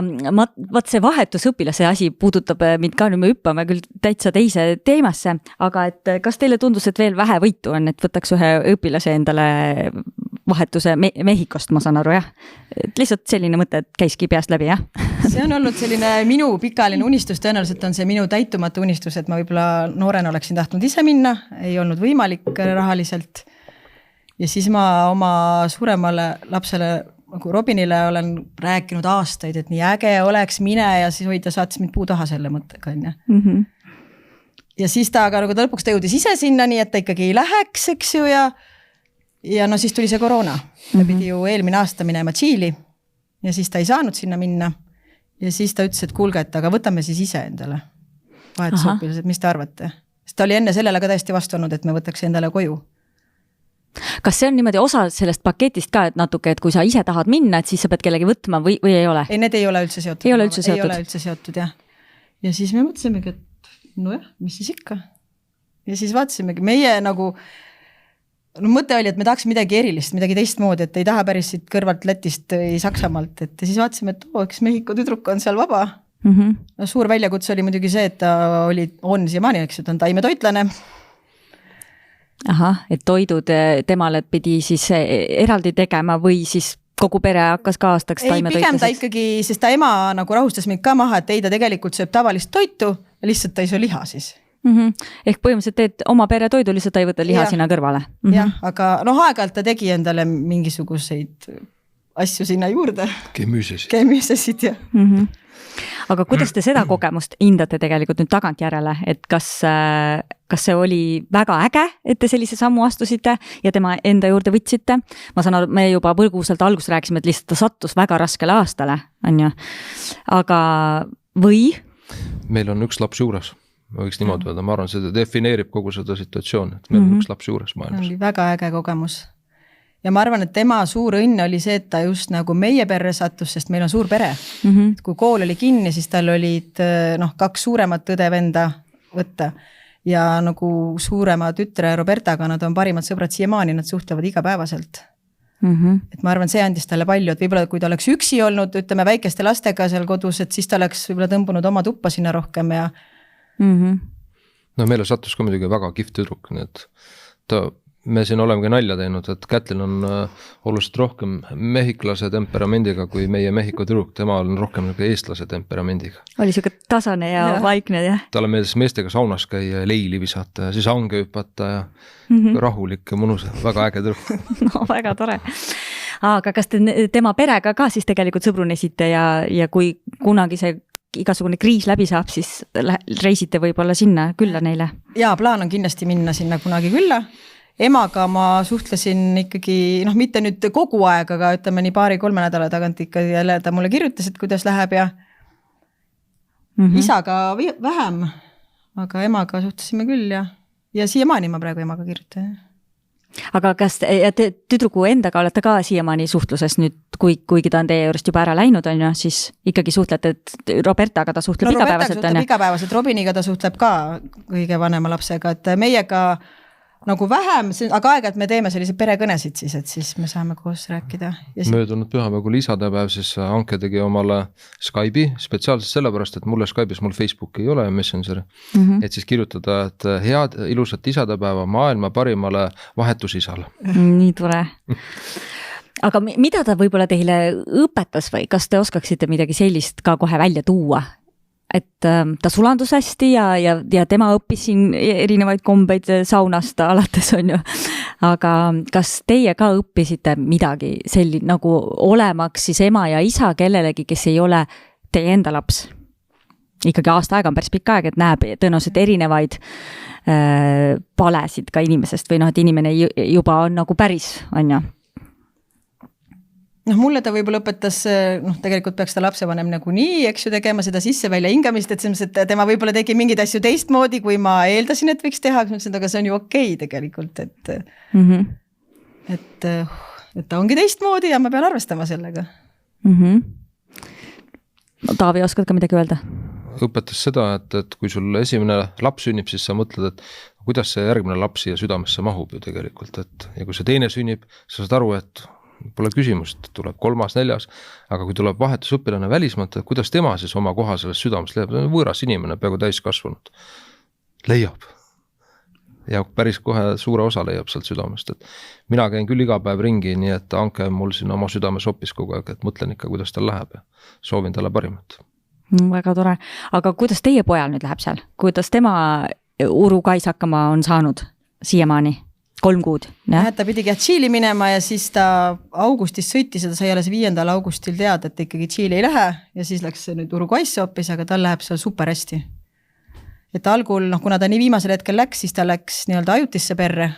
vaat see vahetusõpilase asi puudutab mind ka, nüüd me hüppame küll täitsa teise teemasse, aga et kas teile tundus, et veel vähe võitu on, et võtaks ühe õpilase endale vahetuse Mehhikost, ma saan aru, jah? Et lihtsalt selline mõte, et käiski peast läbi, jah? See on olnud selline minu pikaajaline unistus, tõenäoliselt on see minu täitumatu unistus, et ma võib-olla noorena oleksin tahtnud ise minna, ei olnud võimalik rahaliselt. Ja siis ma oma suuremale lapsele nagu Robinile olen rääkinud aastaid, et nii äge oleks mine ja siis ta saatis mind puu taha selle mõttega. Ja siis ta aga nagu ta lõpuks ta jõudis ise sinna, nii et ta ikkagi ei läheks, eks ju, ja no siis tuli see koroona. Ta pidi ju eelmine aasta minema Tšiili ja siis ta ei saanud sinna minna. Ja siis ta ütles, et kuulge, et aga võtame siis ise endale vahetusõpilased, mis te arvate? Sest ta oli enne sellele ka täiesti vastu olnud, et me võtaks endale koju. Kas see on niimoodi osa sellest paketist ka, et natuke, et kui sa ise tahad minna, et siis sa pead kellegi võtma või ei ole? Ei, need ei ole üldse seotud. Ei ole üldse seotud? Ei ole üldse seotud, jah. Ja siis me mõtlesimegi, et nojah, mis siis ikka? Ja siis vaatasimegi, meie nagu no mõte oli, et me tahaks midagi erilist, midagi teistmoodi, et ei taha päris siit kõrvalt Lätist või Saksamaalt, et siis vaatasime, et eks Mehhiko tüdruk on seal vaba. No, suur väljakutse oli muidugi see, et ta on siiamaani, eks, et on taimetoitlane. Ahah, et toidud temale pidi siis eraldi tegema või siis kogu pere hakkas ka aastaks taimetoitlaseks? Pigem ta ikkagi, sest ta ema nagu rahustas mind ka maha, et ei, ta tegelikult sööb tavalist toitu, lihtsalt ta ei söö liha siis. Ehk põhimõtteliselt teed oma pere toidu, lihtsalt ta ei võta liha sinna kõrvale. Jah, aga aeg-ajalt ta tegi endale mingisuguseid asju sinna juurde. Kemüüsesid, jah. Aga kuidas te seda kogemust hindate tegelikult nüüd tagantjärele, et kas see oli väga äge, et te sellise sammu astusite ja tema enda juurde võtsite? Ma saan aru, me juba põgusalt alguses rääkisime, et lihtsalt ta sattus väga raskele aastale, on ju. Aga või? Meil on üks laps juures. Ma võiks niimoodi öelda, ma arvan, see defineerib kogu seda situatsioon, et meil on üks laps juures maailmas. Oli väga äge kogemus. Ja ma arvan, et tema suur õnn oli see, et ta just nagu meie perre sattus, sest meil on suur pere. Kui kool oli kinni, siis tal olid 2 suuremat õde-venda võtta ja nagu suurema tütre Robertaga, nad on parimad sõbrad siiamaani, nad suhtlevad igapäevaselt. Et ma arvan, see andis talle palju, et võib-olla kui ta oleks üksi olnud, ütleme väikeste lastega seal kodus, et siis ta oleks võib-olla tõmbunud oma tuppa sinna rohkem ja No meile sattus ka muidugi väga kihvt tüdruk, nii et me siin olemegi nalja teinud, et Kätlin on oluliselt rohkem mehhiklase temperamendiga kui meie Mehhiko tüdruk, tema on rohkem eestlase temperamendiga. Oli siuke tasane ja vaikne, jah? Talle meeldis meestega saunas käia, leili visata ja siis hange hüpata ja rahulik ja mõnus, väga äge tüdruk. No väga tore. Aga kas te tema perega ka siis tegelikult sõbrunesite ja kui kunagi see igasugune kriis läbi saab, siis reisite võib-olla sinna külla neile? Jaa, plaan on kindlasti minna sinna kunagi külla. Emaga ma suhtlesin ikkagi, mitte nüüd kogu aeg, aga ütleme nii 2-3 nädala tagant ikka jälle ta mulle kirjutas, et kuidas läheb ja isaga vähem, aga emaga suhtlesime küll ja siiamaani ma praegu emaga kirjutan. Aga kas tüdruku endaga olete ka siiamaani suhtluses nüüd, kuigi ta on teie juurest juba ära läinud, on ju, siis ikkagi suhtlete, et Robertaga ta suhtleb igapäevaselt? Robertaga suhtleb igapäevaselt, Robiniga ta suhtleb ka kõige vanema lapsega, et meiega nagu vähem, aga aeg-ajalt me teeme sellise perekõnesid siis, et siis me saame koos rääkida. Möödunud pühapäev, kui isadepäev, siis Anke tegi omale Skype'i spetsiaalselt sellepärast, et mulle Skype'is mul Facebooki ei ole ja Messenger. Et siis kirjutada, et head ilusat isadepäeva maailma parimale vahetusisale. Nii tore. Aga mida ta võib-olla teile õpetas või kas te oskaksite midagi sellist ka kohe välja tuua? Et ta sulandus hästi ja tema õppis siin erinevaid kombeid saunast alates, on ju. Aga kas teie ka õppisite midagi selline nagu olemaks siis ema ja isa kellelegi, kes ei ole teie enda laps? Ikkagi aasta aega on päris pikk aeg, et näeb tõenäoliselt erinevaid palesid ka inimesest või et inimene juba on nagu päris, on ju. Mulle ta võib-olla õpetas, tegelikult peaks ta lapsevanem nagu nii, eks ju, tegema seda sisse välja hingamist, et tema võib-olla tegi mingeid asju teistmoodi, kui ma eeldasin, et võiks teha, aga see on ju okei tegelikult, et ta ongi teistmoodi ja ma pean arvestama sellega. Taavi, oskad ka midagi öelda? Õpetas seda, et kui sul esimene laps sünnib, siis sa mõtled, et kuidas see järgmine laps siia südamesse mahub ju tegelikult, ja kui see teine sünnib, sa saad aru, et pole küsimust, tuleb 3., 4., aga kui tuleb vahetusõpilane välismaalt, et kuidas tema siis oma koha sellest südamest leiab, võõras inimene, peaaegu täiskasvanud, leiab. Ja päris kohe suure osa leiab sealt südamest, et mina käin küll iga päev ringi, nii et Anke mul siin oma südames hoppis kogu aeg, et mõtlen ikka, kuidas tal läheb ja soovin talle parimat. Väga tore. Aga kuidas teie pojal nüüd läheb seal? Kuidas tema urukais hakkama on saanud siiamaani? 3 kuud. Ta pidigi Tšiili minema ja siis ta augustis sõitis ja ta sai alles 5. augustil teada, et ikkagi Tšiili ei lähe ja siis läks nüüd Uruguaysse hoopis, aga tal läheb seal super hästi. Et algul, kuna ta nii viimasel hetkel läks, siis ta läks nii-öelda ajutisse perre,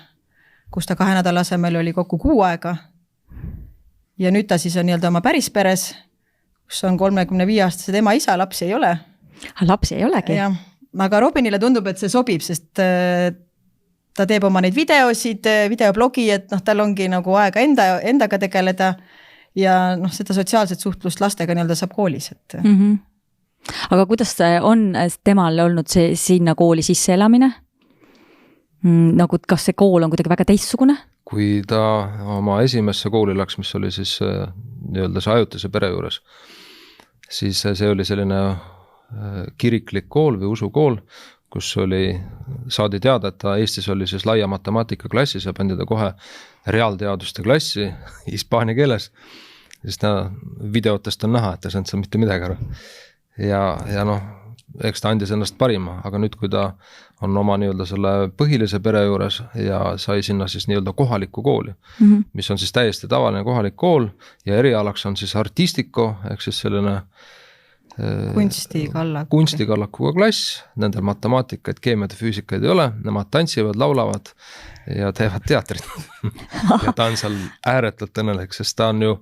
kus ta 2 nädala asemel oli kokku 6 aega. Ja nüüd ta siis on nii-öelda oma päris peres, kus on 35-aastased ema isa, lapsi ei ole. Lapsi ei olegi? Ja, aga Robinile tundub, et see sobib, sest ta teeb oma neid videosid, videoblogi, et tal ongi nagu aega endaga tegeleda ja seda sotsiaalset suhtlust lastega nii-öelda saab koolis. Et. Aga kuidas on temal olnud sinna kooli sisseelamine? Nagu kas see kool on kuidagi väga teistsugune? kui ta oma esimesse kooli läks, mis oli siis nii-öelda see ajutise pere juures, siis see oli selline kiriklik kool või usukool, kus saadi teada, et ta Eestis oli siis laia matemaatika klassis ja pandi ta kohe reaalteaduste klassi hispaania keeles, sest videotest on näha, et ta ei saanud seal mitte midagi aru. Ja noh, eks ta andis ennast parima, aga nüüd, kui ta on oma nii-öelda selle põhilise pere juures ja sai sinna siis nii-öelda kohalikku kooli, mis on siis täiesti tavaline kohalik kool ja erialaks on siis artistiko, ehk siis selline kunstikallakuga klass, nendel matemaatikaid, keemiaid ja füüsikaid ei ole, nemad tantsivad, laulavad ja teevad teatrit. Ja ta on seal ääretult õnnelik, sest ta on ju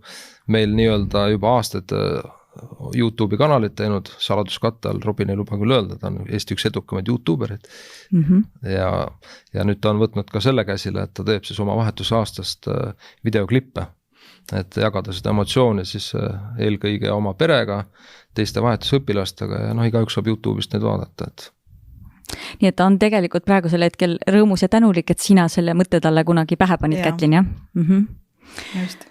meil nii-öelda juba aastaid YouTube'i kanalit teinud, saladuskatte all, Robin ei luba küll öelda, ta on Eesti üks edukamaid YouTuberid. Ja nüüd ta on võtnud ka selle käsile, et ta teeb siis oma vahetusaastast videoklippe, et jagada seda emotsiooni siis eelkõige oma perega, teiste vahetusõpilastega ja igaüks saab YouTube'ist neid vaadata, et nii et ta on tegelikult praegusel hetkel rõõmus ja tänulik, et sina selle mõtte talle kunagi pähe panid, Kätlin, jah? Just.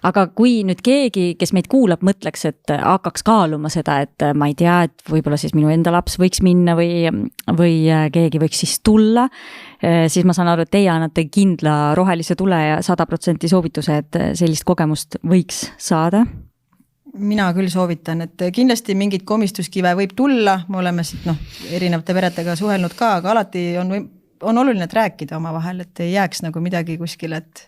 Aga kui nüüd keegi, kes meid kuulab, mõtleks, et hakkaks kaaluma seda, et ma ei tea, et võib-olla siis minu enda laps võiks minna või keegi võiks siis tulla, siis ma saan aru, et teie annate kindla rohelise tule ja 100% soovituse, et sellist kogemust võiks saada. Mina küll soovitan, et kindlasti mingid komistuskive võib tulla, me oleme siit erinevate veretega suhelnud ka, aga alati on oluline, et rääkida oma vahel, et ei jääks nagu midagi kuskile, et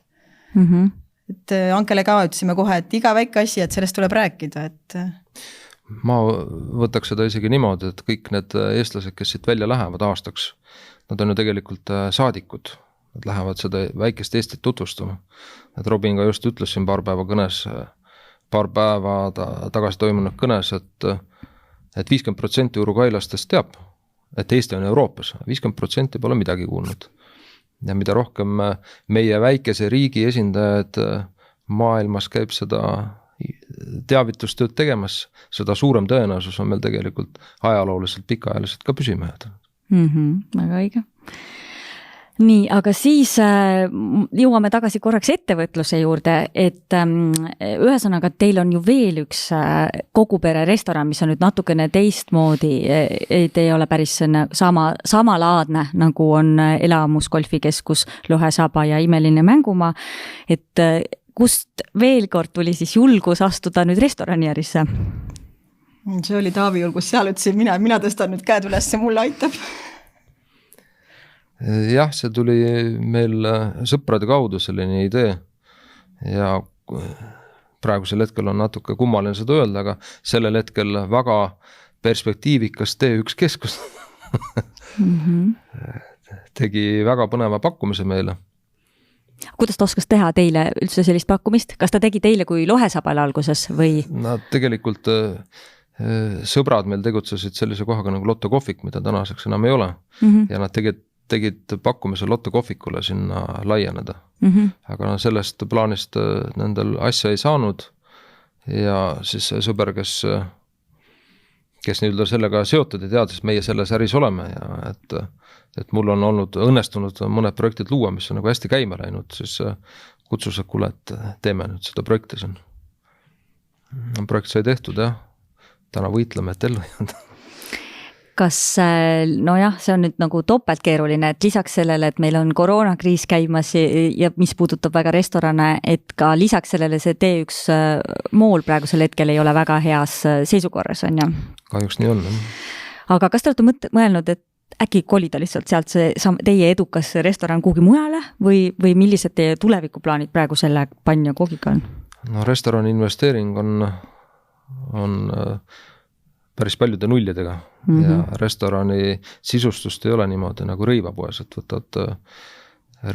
Ankele ka ütlesime kohe, et iga väike asi, et sellest tuleb rääkida, et ma võtaks seda isegi niimoodi, et kõik need eestlased, kes siit välja lähevad aastaks, nad on ju tegelikult saadikud, nad lähevad seda väikest Eestit tutvustama, et Robin ka just ütles siin paar päeva tagasi toimunud kõnes, et 50% uruguaylastest teab, et Eesti on Euroopas, 50% pole midagi kuulnud. Ja mida rohkem meie väikese riigi esindajad maailmas käib seda teavitustööd tegemas, seda suurem tõenäosus on meil tegelikult ajalooliselt pikaajaliselt ka püsima jääda. Väga õige. Nii, aga siis jõuame tagasi korraks ettevõtluse juurde, et ühesõnaga teil on ju veel üks kogupere restoran, mis on nüüd natukene teistmoodi, et ei ole päris samalaadne, nagu on Elamus golfikeskus, Lõhesaba ja Imeline mängumaa, et kust veel kord tuli siis julgus astuda nüüd restoranijärisse? See oli Taavi julgus, seal ütlesin mina tõstan nüüd käed üles, see mulle aitab. Jah, see tuli meil sõprade kaudu selline idee ja praegusel hetkel on natuke kummaline seda öelda, aga sellel hetkel väga perspektiivikas T1 keskus tegi väga põneva pakkumise meile. Kuidas ta oskas teha teile üldse sellist pakkumist? Kas ta tegi teile kui Lõhesabale alguses või? Nad tegelikult sõbrad meil tegutsesid sellise kohaga nagu Lotto kohvik, mida tänaseks enam ei ole ja nad tegid pakkumise Lotto kohvikule sinna laieneda. Aga sellest plaanist nendel asja ei saanud ja siis see sõber, kes nii-öelda sellega seotud ja teadis, meie selles äris oleme ja et mul on olnud õnnestunud mõned projektid luua, mis on nagu hästi käima läinud, siis kutsus, et kuule, et teeme nüüd seda projekti siin. Projekt sai tehtud ja täna võitleme, et ellu jääda. Kas, nojah, see on nüüd nagu topelt keeruline, et lisaks sellele, et meil on koroonakriis käimas ja mis puudutab väga restorane, et ka lisaks sellele see T1 mool praegusel hetkel ei ole väga heas seisukorras, on ju? Kahjuks nii on. Aga kas te olete mõelnud, et äkki kolida lihtsalt sealt teie edukas restoran kuhugi mujale või millised teie tulevikuplaanid praegu selle pann ja koogika on? No restorani investeering on päris paljude nullidega ja restorani sisustust ei ole niimoodi nagu rõivapoes, et võtad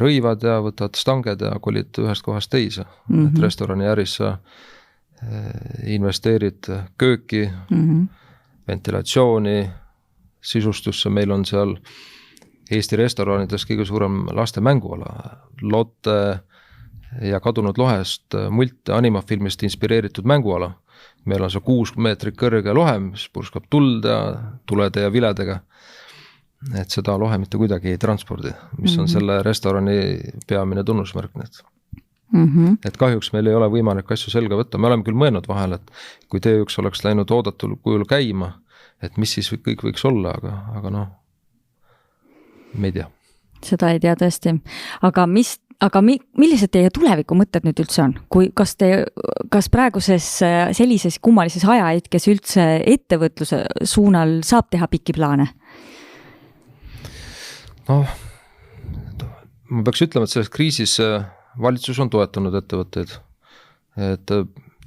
rõivad ja võtad stanged ja kolid ühest kohast teise. Et restorani äris sa investeerid kööki, ventilatsiooni, sisustusse, meil on seal Eesti restoranides kõige suurem laste mänguala, Lotte ja Kadunud lohest multi-animafilmist inspireeritud mänguala. Meil on see 6 meetrit kõrge lohe, mis purskab tuld ja tulede ja viledega. et seda lohe mitte kuidagi ei transpordi, mis on selle restorani peamine tunnusmärk. Et kahjuks meil ei ole võimalik asju selga võtta, me oleme küll mõelnud vahel, et kui T1 oleks läinud oodatul kujul käima, et mis siis kõik võiks olla, aga noh, me ei tea. Seda ei tea tõesti, aga millised teie tuleviku mõtted nüüd üldse on? Kas praeguses sellises kummalises ajahetkes üldse ettevõtluse suunal saab teha pikki plaane? Noh, ma peaks ütlema, et selles kriisis valitsus on toetanud ettevõtteid, et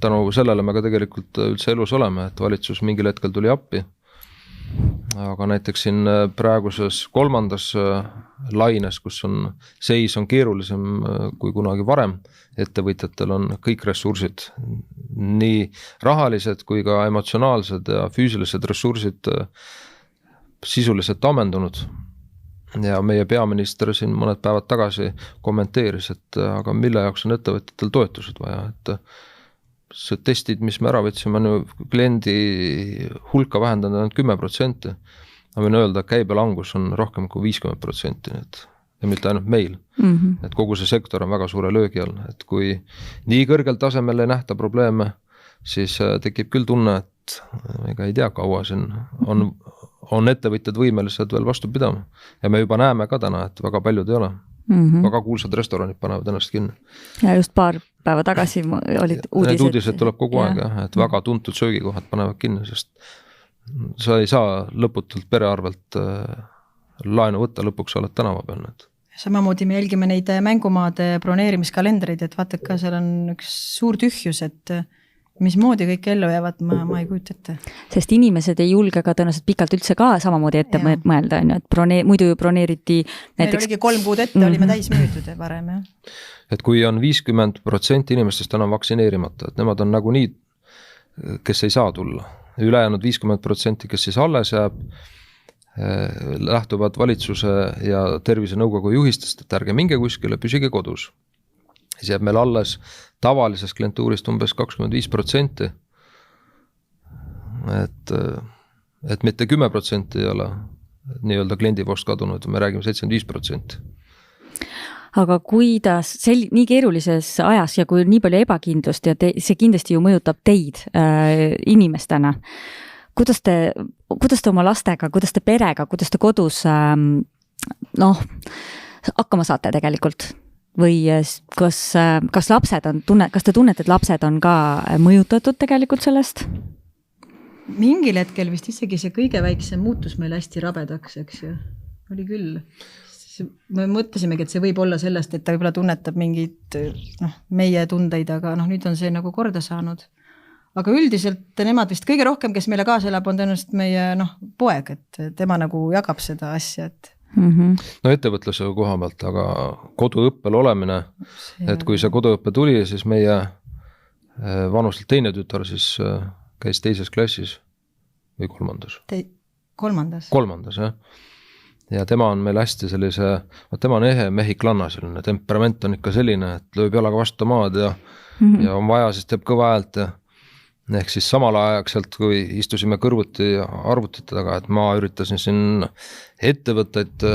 tänu sellele me ka tegelikult üldse elus oleme, et valitsus mingil hetkel tuli appi, aga näiteks siin praeguses 3. laines, kus seis on keerulisem kui kunagi varem, ettevõtjatel on kõik ressursid, nii rahalised kui ka emotsionaalsed ja füüsilised ressursid sisuliselt ammendunud. Ja meie peaminister siin mõned päevad tagasi kommenteeris, et aga mille jaoks on ettevõtjatel toetused vaja, et see testid, mis me ära võtsime, on ju kliendi hulka vähendanud ainult 10%. Ma võin öelda, et käibelangus on rohkem kui 50%, ja mitte ainult meil. Et kogu see sektor on väga suure löögi all, et kui nii kõrgel tasemel ei nähta probleeme, siis tekib küll tunne, et ega ei tea, kaua siin on ettevõtjad võimelised veel vastu pidama. Ja me juba näeme ka täna, et väga paljud ei ole. Väga kuulsad restoranid panevad ennast kinni. Ja just paar päeva tagasi olid uudised. Need uudised tuleb kogu aeg, et väga tuntud söögikohad panevad kinni, sest sa ei saa lõputult perearvelt laenu võtta, lõpuks oled tänava peal. Samamoodi me jälgime neid mängumaade broneerimiskalendreid, et vaata ka seal on üks suur tühjus, et mismoodi kõik ellu jäävad, ma ei kujuta ette. Sest inimesed ei julge ka tõenäoliselt pikalt üldse ka samamoodi ette mõelda, et muidu broneeriti näiteks... Meil oligi 3 kuud ette, olime täis müüdud varem. Et kui on 50% inimestest on vaktsineerimata, et nemad on nagu nii, kes ei saa tulla. Ülejäänud 50%, kes siis alles jääb, lähtuvad valitsuse ja tervisenõukogu juhistest, et ärge minge kuskile, püsige kodus. Siis jääb meil alles tavalisest klientuurist umbes 25%, et mitte 10% ei ole nii-öelda kliendivoost kadunud, me räägime 75%. Aga kuidas nii keerulises ajas ja kui nii palju ebakindlust ja see kindlasti ju mõjutab teid inimestena, kuidas te oma lastega, kuidas te perega, kuidas te kodus hakkama saate tegelikult? Või kas lapsed kas te tunnete, et lapsed on ka mõjutatud tegelikult sellest? Mingil hetkel vist isegi see kõige väiksem muutus meil hästi rabedaks, eks ju. Oli küll. Me mõtlesimegi, et see võib olla sellest, et ta võib-olla tunnetab mingid meie tundeid, aga nüüd on see nagu korda saanud. Aga üldiselt nemad vist kõige rohkem, kes meile kaasa elab, on tõenäoliselt meie poeg, et tema nagu jagab seda asja, et No ettevõtluse koha pealt, aga koduõppel olemine, et kui see koduõppe tuli, siis meie vanustelt teine tütar siis käis 2. klassis või 3. Kolmandas, jah. Ja tema on meil hästi sellise, tema on ehe mehiklanna, selline temperament on ikka selline, et lööb jalaga vastu maad ja on vaja, siis teeb kõva häält ja ehk siis samal aegselt, kui istusime kõrvuti arvutite taga, et ma üritasin siin ettevõtteid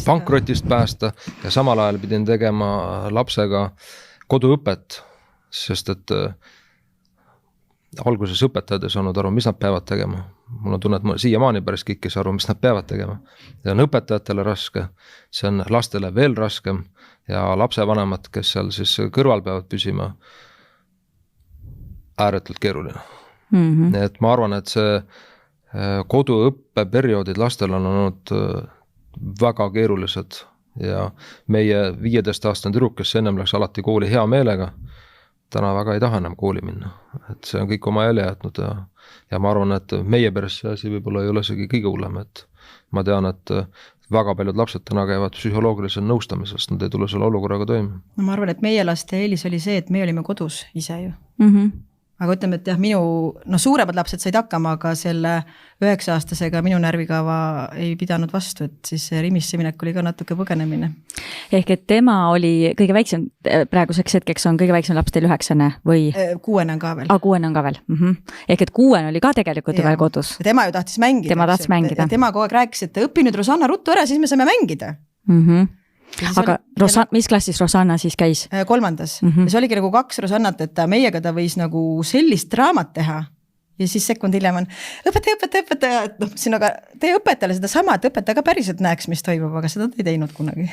pankrotist päästa ja samal ajal pidin tegema lapsega koduõpet, sest et alguses õpetajad ei saanud aru, mis nad peavad tegema. Mul on tunne, et siiamaani päris kõik ei saa aru, mis nad peavad tegema. See on õpetajatele raske, see on lastele veel raskem ja lapsevanemad, kes seal siis kõrval peavad püsima, ääretult keeruline. Et ma arvan, et see koduõppeperioodid lastel on olnud väga keerulised ja meie 15-aastane tüdruk, kes ennem läks alati kooli hea meelega, täna väga ei taha enam kooli minna. Et see on kõik oma jälje jätnud ja ma arvan, et meie peres see asi võib-olla ei ole isegi kõige hullem, et ma tean, et väga paljud lapsed täna käivad psühholoogilisel nõustamisest, nad ei tule selle olukorraga toime. No ma arvan, et meie laste eelis oli see, et me olime kodus ise ju. aga ütleme, et jah, suuremad lapsed said hakkama, aga selle 9-aastasega minu närvikava ei pidanud vastu, et siis Rimisse minek oli ka natuke põgenemine. Ehk et tema oli kõige väiksem, praeguseks hetkeks on kõige väiksem laps teil 9 või? 6 on ka veel. 6 on ka veel. Ehk et 6 oli ka tegelikult veel kodus. Ja tema ju tahtis mängida. Tema tahtis mängida. Tema kogu aeg rääkis, et õpi nüüd Rosanna ruttu ära, siis me saame mängida. Aga mis klassis Rosanna siis käis? 3. Ja see oligi nagu 2 Rosannat, et meiega ta võis nagu sellist draamat teha ja siis sekund hiljem on õpetaja, et siin aga tee õpetajale seda sama, et õpetaja ka päriselt näeks, mis toimub, aga seda ta ei teinud kunagi.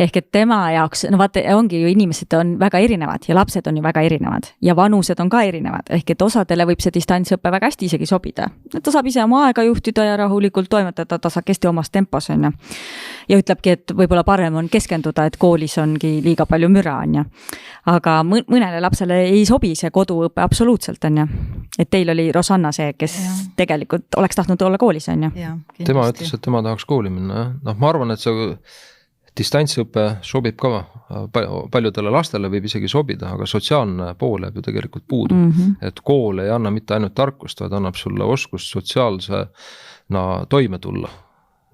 Ehk et tema jaoks, no vaata, ongi ju inimesed on väga erinevad ja lapsed on ju väga erinevad ja vanused on ka erinevad, ehk et osadele võib see distantsõppe väga hästi isegi sobida. Ta saab ise oma aega juhtida ja rahulikult toimetada tasakesti omas tempos, on ju. Ja ütlebki, et võib-olla parem on keskenduda, et koolis ongi liiga palju müra, on ju. Aga mõnele lapsele ei sobi see koduõppe absoluutselt, on ju. Et teil oli Rosanna see, kes tegelikult oleks tahtnud olla koolis, on ju. Tema ütles, et tema tahaks kooli minna. Noh, ma arvan, et see distantsõppe sobib ka paljudele lastele, võib isegi sobida, aga sotsiaalne pool jääb ju tegelikult puudu. Et kool ei anna mitte ainult tarkust, vaid annab sulle oskust sotsiaalsena toime tulla.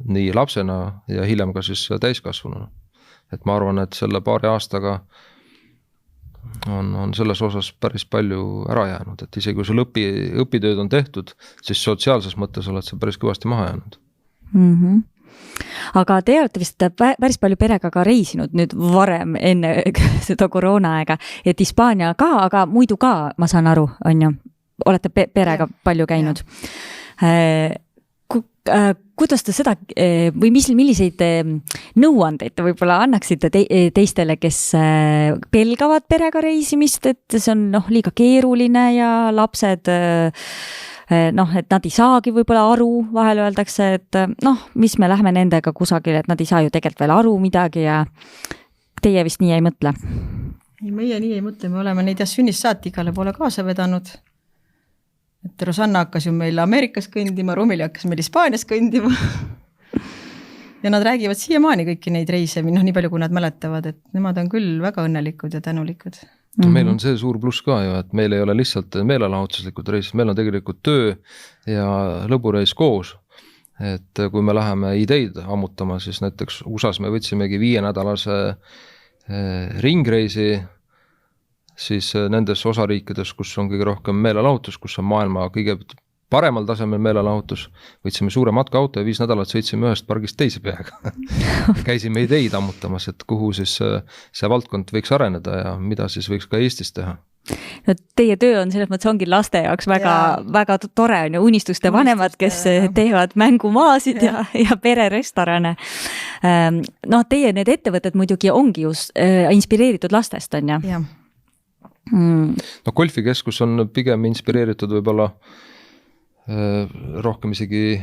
Nii lapsena ja hiljem ka siis täiskasvununa. Et ma arvan, et selle paari aastaga on selles osas päris palju ära jäänud, et isegi kui sul õpitööd on tehtud, siis sotsiaalses mõttes oled sa päris kõvasti maha jäänud. Aga te olete vist päris palju perega ka reisinud nüüd varem enne seda koroona aega, et Hispaania ka, aga muidu ka, ma saan aru, on ju, olete perega palju käinud. Kuidas te seda või milliseid nõuandeid te võib-olla annaksite teistele, kes pelgavad perega reisimist, et see on liiga keeruline ja lapsed, et nad ei saagi võib-olla aru, vahel öeldakse, et mis me lähme nendega kusagile, et nad ei saa ju tegelikult veel aru midagi ja teie vist nii ei mõtle? Meie nii ei mõtle, me oleme neid sünnist saati igale poole kaasa vedanud. Et Rosanna hakkas ju meil Ameerikas kõndima, Rumili hakkas meil Hispaanias kõndima. Ja nad räägivad siiamaani kõiki neid reise, nii palju kui nad mäletavad, et nemad on küll väga õnnelikud ja tänulikud. Meil on see suur pluss ka ju, et meil ei ole lihtsalt meelelahutuslikud reisid, meil on tegelikult töö ja lõbureis koos. Et kui me läheme ideid ammutama, siis näiteks USAs me võtsimegi 5-nädalase ringreisi, siis nendes osariikides, kus on kõige rohkem meelelahutus, kus on maailma kõige paremal tasemel meelelahutus, võtsime suure matkaauto ja 5 nädalat sõitsime ühest pargist teise peaga. Käisime ideid ammutamas, et kuhu siis see valdkond võiks areneda ja mida siis võiks ka Eestis teha. No, teie töö on selles mõttes ongi laste jaoks väga tore on ju, unistuste vanemad, kes teevad mängumaasid ja pererestorane. Teie need ettevõtted muidugi ongi just inspireeritud lastest, on ju? No golfikeskus on pigem inspireeritud võib-olla rohkem isegi...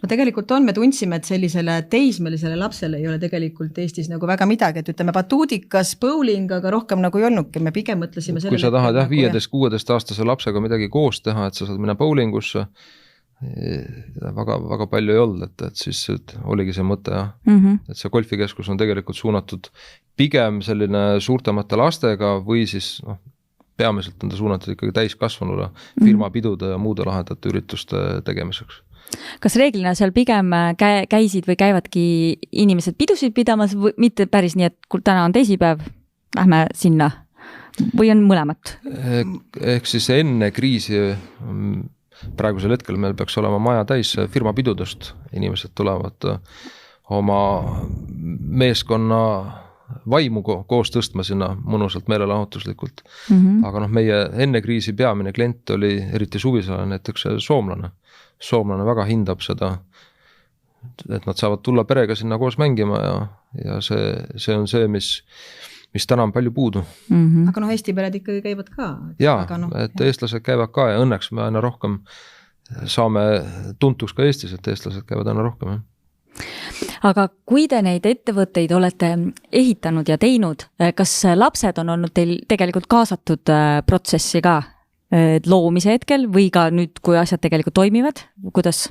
No tegelikult me tundsime, et sellisele teismelisele lapsele ei ole tegelikult Eestis nagu väga midagi, et ütleme batuudikas, bowling, aga rohkem nagu ei olnudki, me pigem mõtlesime sellele... Kui sa tahad 15-16 aastase lapsega midagi koos teha, et sa saad minna bowlingusse, väga palju ei olnud, et siis oligi see mõte, et see golfikeskus on tegelikult suunatud pigem selline suurtemate lastega või siis peamiselt on ta suunatud ikkagi täiskasvanule firmapidude ja muude lahedate ürituste tegemiseks. Kas reeglina seal pigem käisid või käivadki inimesed pidusid pidamas või mitte päris nii, et täna on teisipäev, lähme sinna või on mõlemat? Ehk siis enne kriisi praegusel hetkel meil peaks olema maja täis firmapidudest, inimesed tulevad oma meeskonna vaimu koos tõstma sinna mõnusalt meelelahutuslikult. Aga meie enne kriisi peamine klient oli eriti suvisele näiteks soomlane. Soomlane väga hindab seda, et nad saavad tulla perega sinna koos mängima ja see on see, mis täna on palju puudu. Aga Eesti pered ikkagi käivad ka. Et eestlased käivad ka ja õnneks me aina rohkem saame tuntuks ka Eestis, et eestlased käivad aina rohkem. Aga kui te neid ettevõtteid olete ehitanud ja teinud, kas lapsed on olnud teil tegelikult kaasatud protsessi ka loomise hetkel või ka nüüd, kui asjad tegelikult toimivad? Kuidas?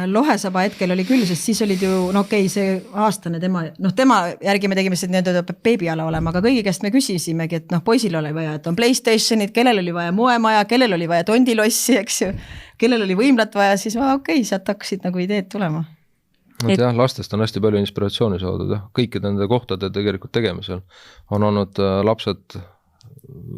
Lohesaba hetkel oli küll, sest siis olid ju, no okei, see aastane tema järgi me tegime seda nii-öelda beebiala olema, aga kõigi käest me küsisimegi, et poisil oli vaja, et on PlayStationid, kellel oli vaja moemaja, kellel oli vaja tondilossi, eks ju, kellel oli võimlat vaja, siis okei, sealt hakkasid nagu ideed tulema. Jah, lastest on hästi palju inspiratsiooni saadud, kõikide nende kohtade tegelikult tegemisel on olnud lapsed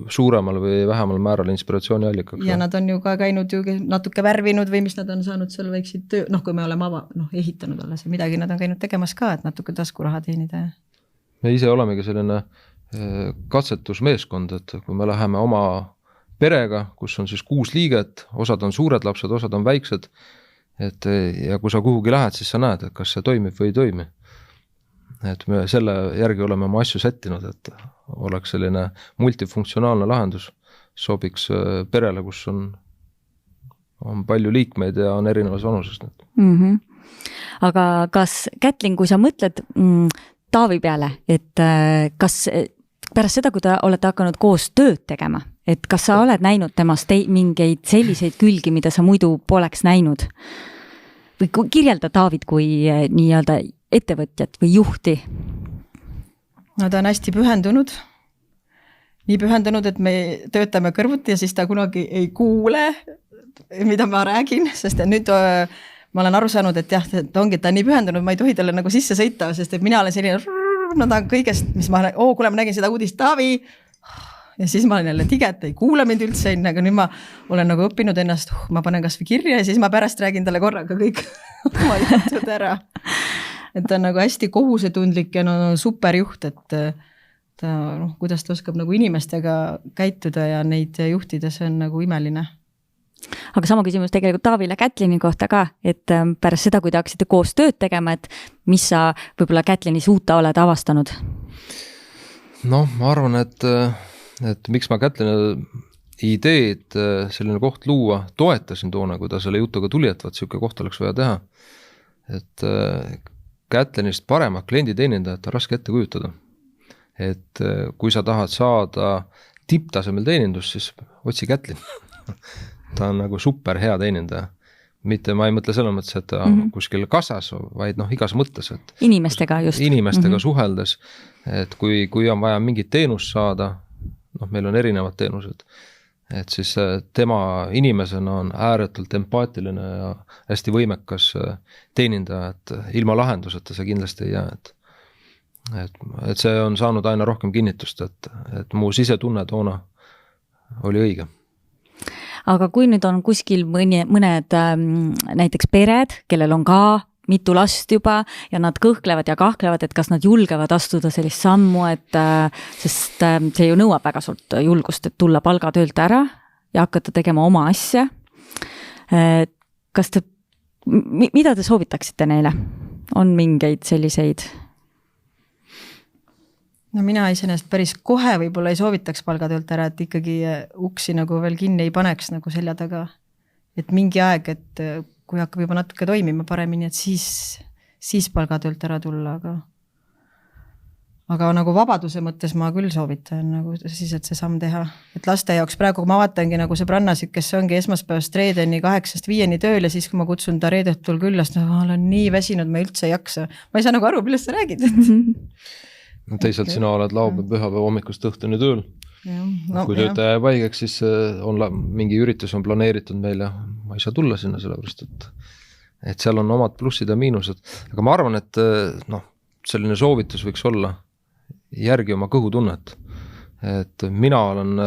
suuremal või vähemal määral inspiratsiooni allikaks. Ja nad on ju ka käinud ju natuke värvinud või mis nad on saanud seal väikseid töö, kui me oleme ehitanud alles ja midagi nad on käinud tegemas ka, et natuke taskuraha teenida. Me ise olemegi selline katsetusmeeskond, et kui me läheme oma perega, kus on siis 6 liiget, osad on suured lapsed, osad on väiksed, ja kui sa kuhugi lähed, siis sa näed, et kas see toimib või ei toimi. Et me selle järgi oleme oma asju sättinud, et oleks selline multifunktsionaalne lahendus, sobiks perele, kus on palju liikmeid ja on erinevas vanusest. Aga kas Kätlin, kui sa mõtled Taavi peale, et kas pärast seda, kui te olete hakanud koos tööd tegema, et kas sa oled näinud temast mingeid selliseid külgi, mida sa muidu poleks näinud? Või kirjelda Taavit kui nii-öelda ettevõtjat või juhti? No ta on hästi pühendunud. Nii pühendunud, et me töötame kõrvuti ja siis ta kunagi ei kuule, mida ma räägin, sest nüüd ma olen aru saanud, et jah, ta on nii pühendunud, ma ei tohi talle nagu sisse sõita, sest et mina olen selline, ta on kõigest, mis ma kuule, ma nägin seda uudist, Taavi, ja siis ma olen jälle tiget, ei kuule mind üldse, aga nüüd ma olen nagu õppinud ennast, ma panen kas või kirja ja siis ma pärast räägin talle korraga kõik oma jutud ära. Et ta on nagu hästi kohusetundlik ja superjuht, et ta, kuidas ta oskab nagu inimestega käituda ja neid juhtida, see on nagu imeline. Aga sama küsimus tegelikult Taavile Kätlini kohta ka, et pärast seda, kui te hakkasite koos tööd tegema, et mis sa võib-olla Kätlinis uute oled avastanud? Ma arvan, et miks ma Kätlini ideed selline koht luua toetasin toona, kui ta selle jutuga tuli, et selline koht oleks vaja teha. Et Kätlinist paremat klienditeenindajat on raske ette kujutada. Et kui sa tahad saada tipptasemel teenindust, siis otsi Kätlin. Ta on nagu super hea teenindaja. Mitte ma ei mõtle selles mõttes, et ta kuskil kassas, vaid igas mõttes. Et inimestega just. Inimestega suheldes, et kui on vaja mingit teenust saada, meil on erinevad teenused, et siis tema inimesena on ääretult empaatiline ja hästi võimekas teenindaja, et ilma lahenduseta see kindlasti ei jää. Et see on saanud aina rohkem kinnitust, et mu sisetunne toona oli õige. Aga kui nüüd on kuskil mõned näiteks pered, kellel on ka mitu last juba ja nad kõhklevad ja kahklevad, et kas nad julgevad astuda sellist sammu, sest see ju nõuab väga suurt julgust, et tulla palgatöölt ära ja hakata tegema oma asja. Mida te soovitaksite neile? On mingeid selliseid? No mina iseenesest päris kohe võib-olla ei soovitaks palgatöölt ära, et ikkagi uksi nagu veel kinni ei paneks nagu selja taga. Et mingi aeg, et kui hakkab juba natuke toimima paremini, et siis palgatöölt ära tulla, aga nagu vabaduse mõttes ma küll soovitan nagu siis, et see samm teha. Et laste jaoks praegu ma vaatangi nagu sõbrannasid, kes ongi esmaspäevast reedeni 8-5 tööl ja siis, kui ma kutsun ta reedehtul küllast, ma olen nii väsinud, ma üldse ei jaksa. Ma ei saa nagu aru, millest sa räägid. Teisalt sina oled laupäev, pühapäev hommikust õhtuni tööl. Kui töötaja jääb haigeks, siis on mingi üritus on planeeritud meil ja ma ei saa tulla sinna sellepärast, et seal on omad plussid ja miinused. Aga ma arvan, et selline soovitus võiks olla järgi oma kõhutunnet. Et mina olen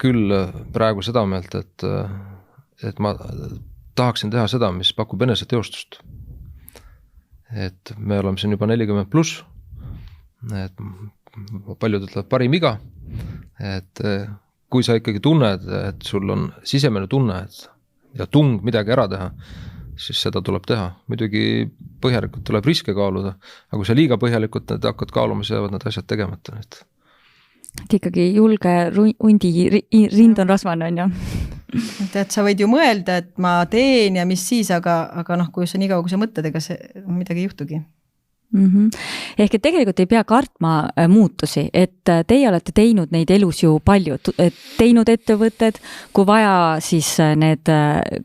küll praegu seda meelt, et ma tahaksin teha seda, mis pakub eneseteostust. Et me oleme siin juba 40+, et paljud ütlevad parim iga, et kui sa ikkagi tunned, et sul on sisemine tunne ja tung midagi ära teha, siis seda tuleb teha. Muidugi põhjalikult tuleb riske kaaluda, aga kui sa liiga põhjalikult hakkad kaaluma, siis jäävad need asjad tegemata. Et ikkagi julge hundi rind on rasvane, on ju? Et sa võid ju mõelda, et ma teen ja mis siis, aga kui see nii kaua, kui sa mõtled, ega see midagi ei juhtugi. Ehk et tegelikult ei pea kartma muutusi, et teie olete teinud neid elus ju palju, teinud ettevõtted, kui vaja, siis need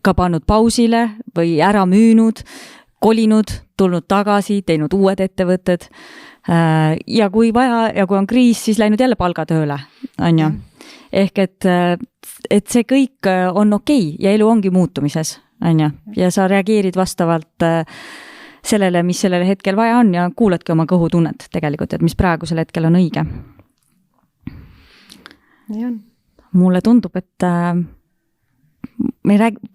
ka pannud pausile või ära müünud, kolinud, tulnud tagasi, teinud uued ettevõtted ja kui vaja ja kui on kriis, siis läinud jälle palgatööle, on ju. Ehk et see kõik on okei ja elu ongi muutumises, on ju, ja sa reageerid vastavalt sellele, mis sellel hetkel vaja on ja kuuladki oma kõhutunnet tegelikult, et mis praegusel hetkel on õige. Nii on. Mulle tundub, et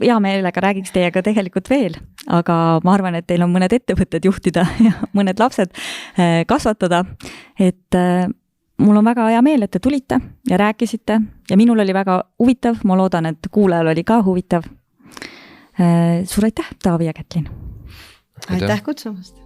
hea meelega räägiks teiega tegelikult veel, aga ma arvan, et teil on mõned ettevõtted juhtida ja mõned lapsed kasvatada, et mul on väga hea meel, et te tulite ja rääkisite ja minul oli väga huvitav, ma loodan, et kuulajal oli ka huvitav. Suur aitäh, Taavi ja Kätlin! Aitäh kutsumast!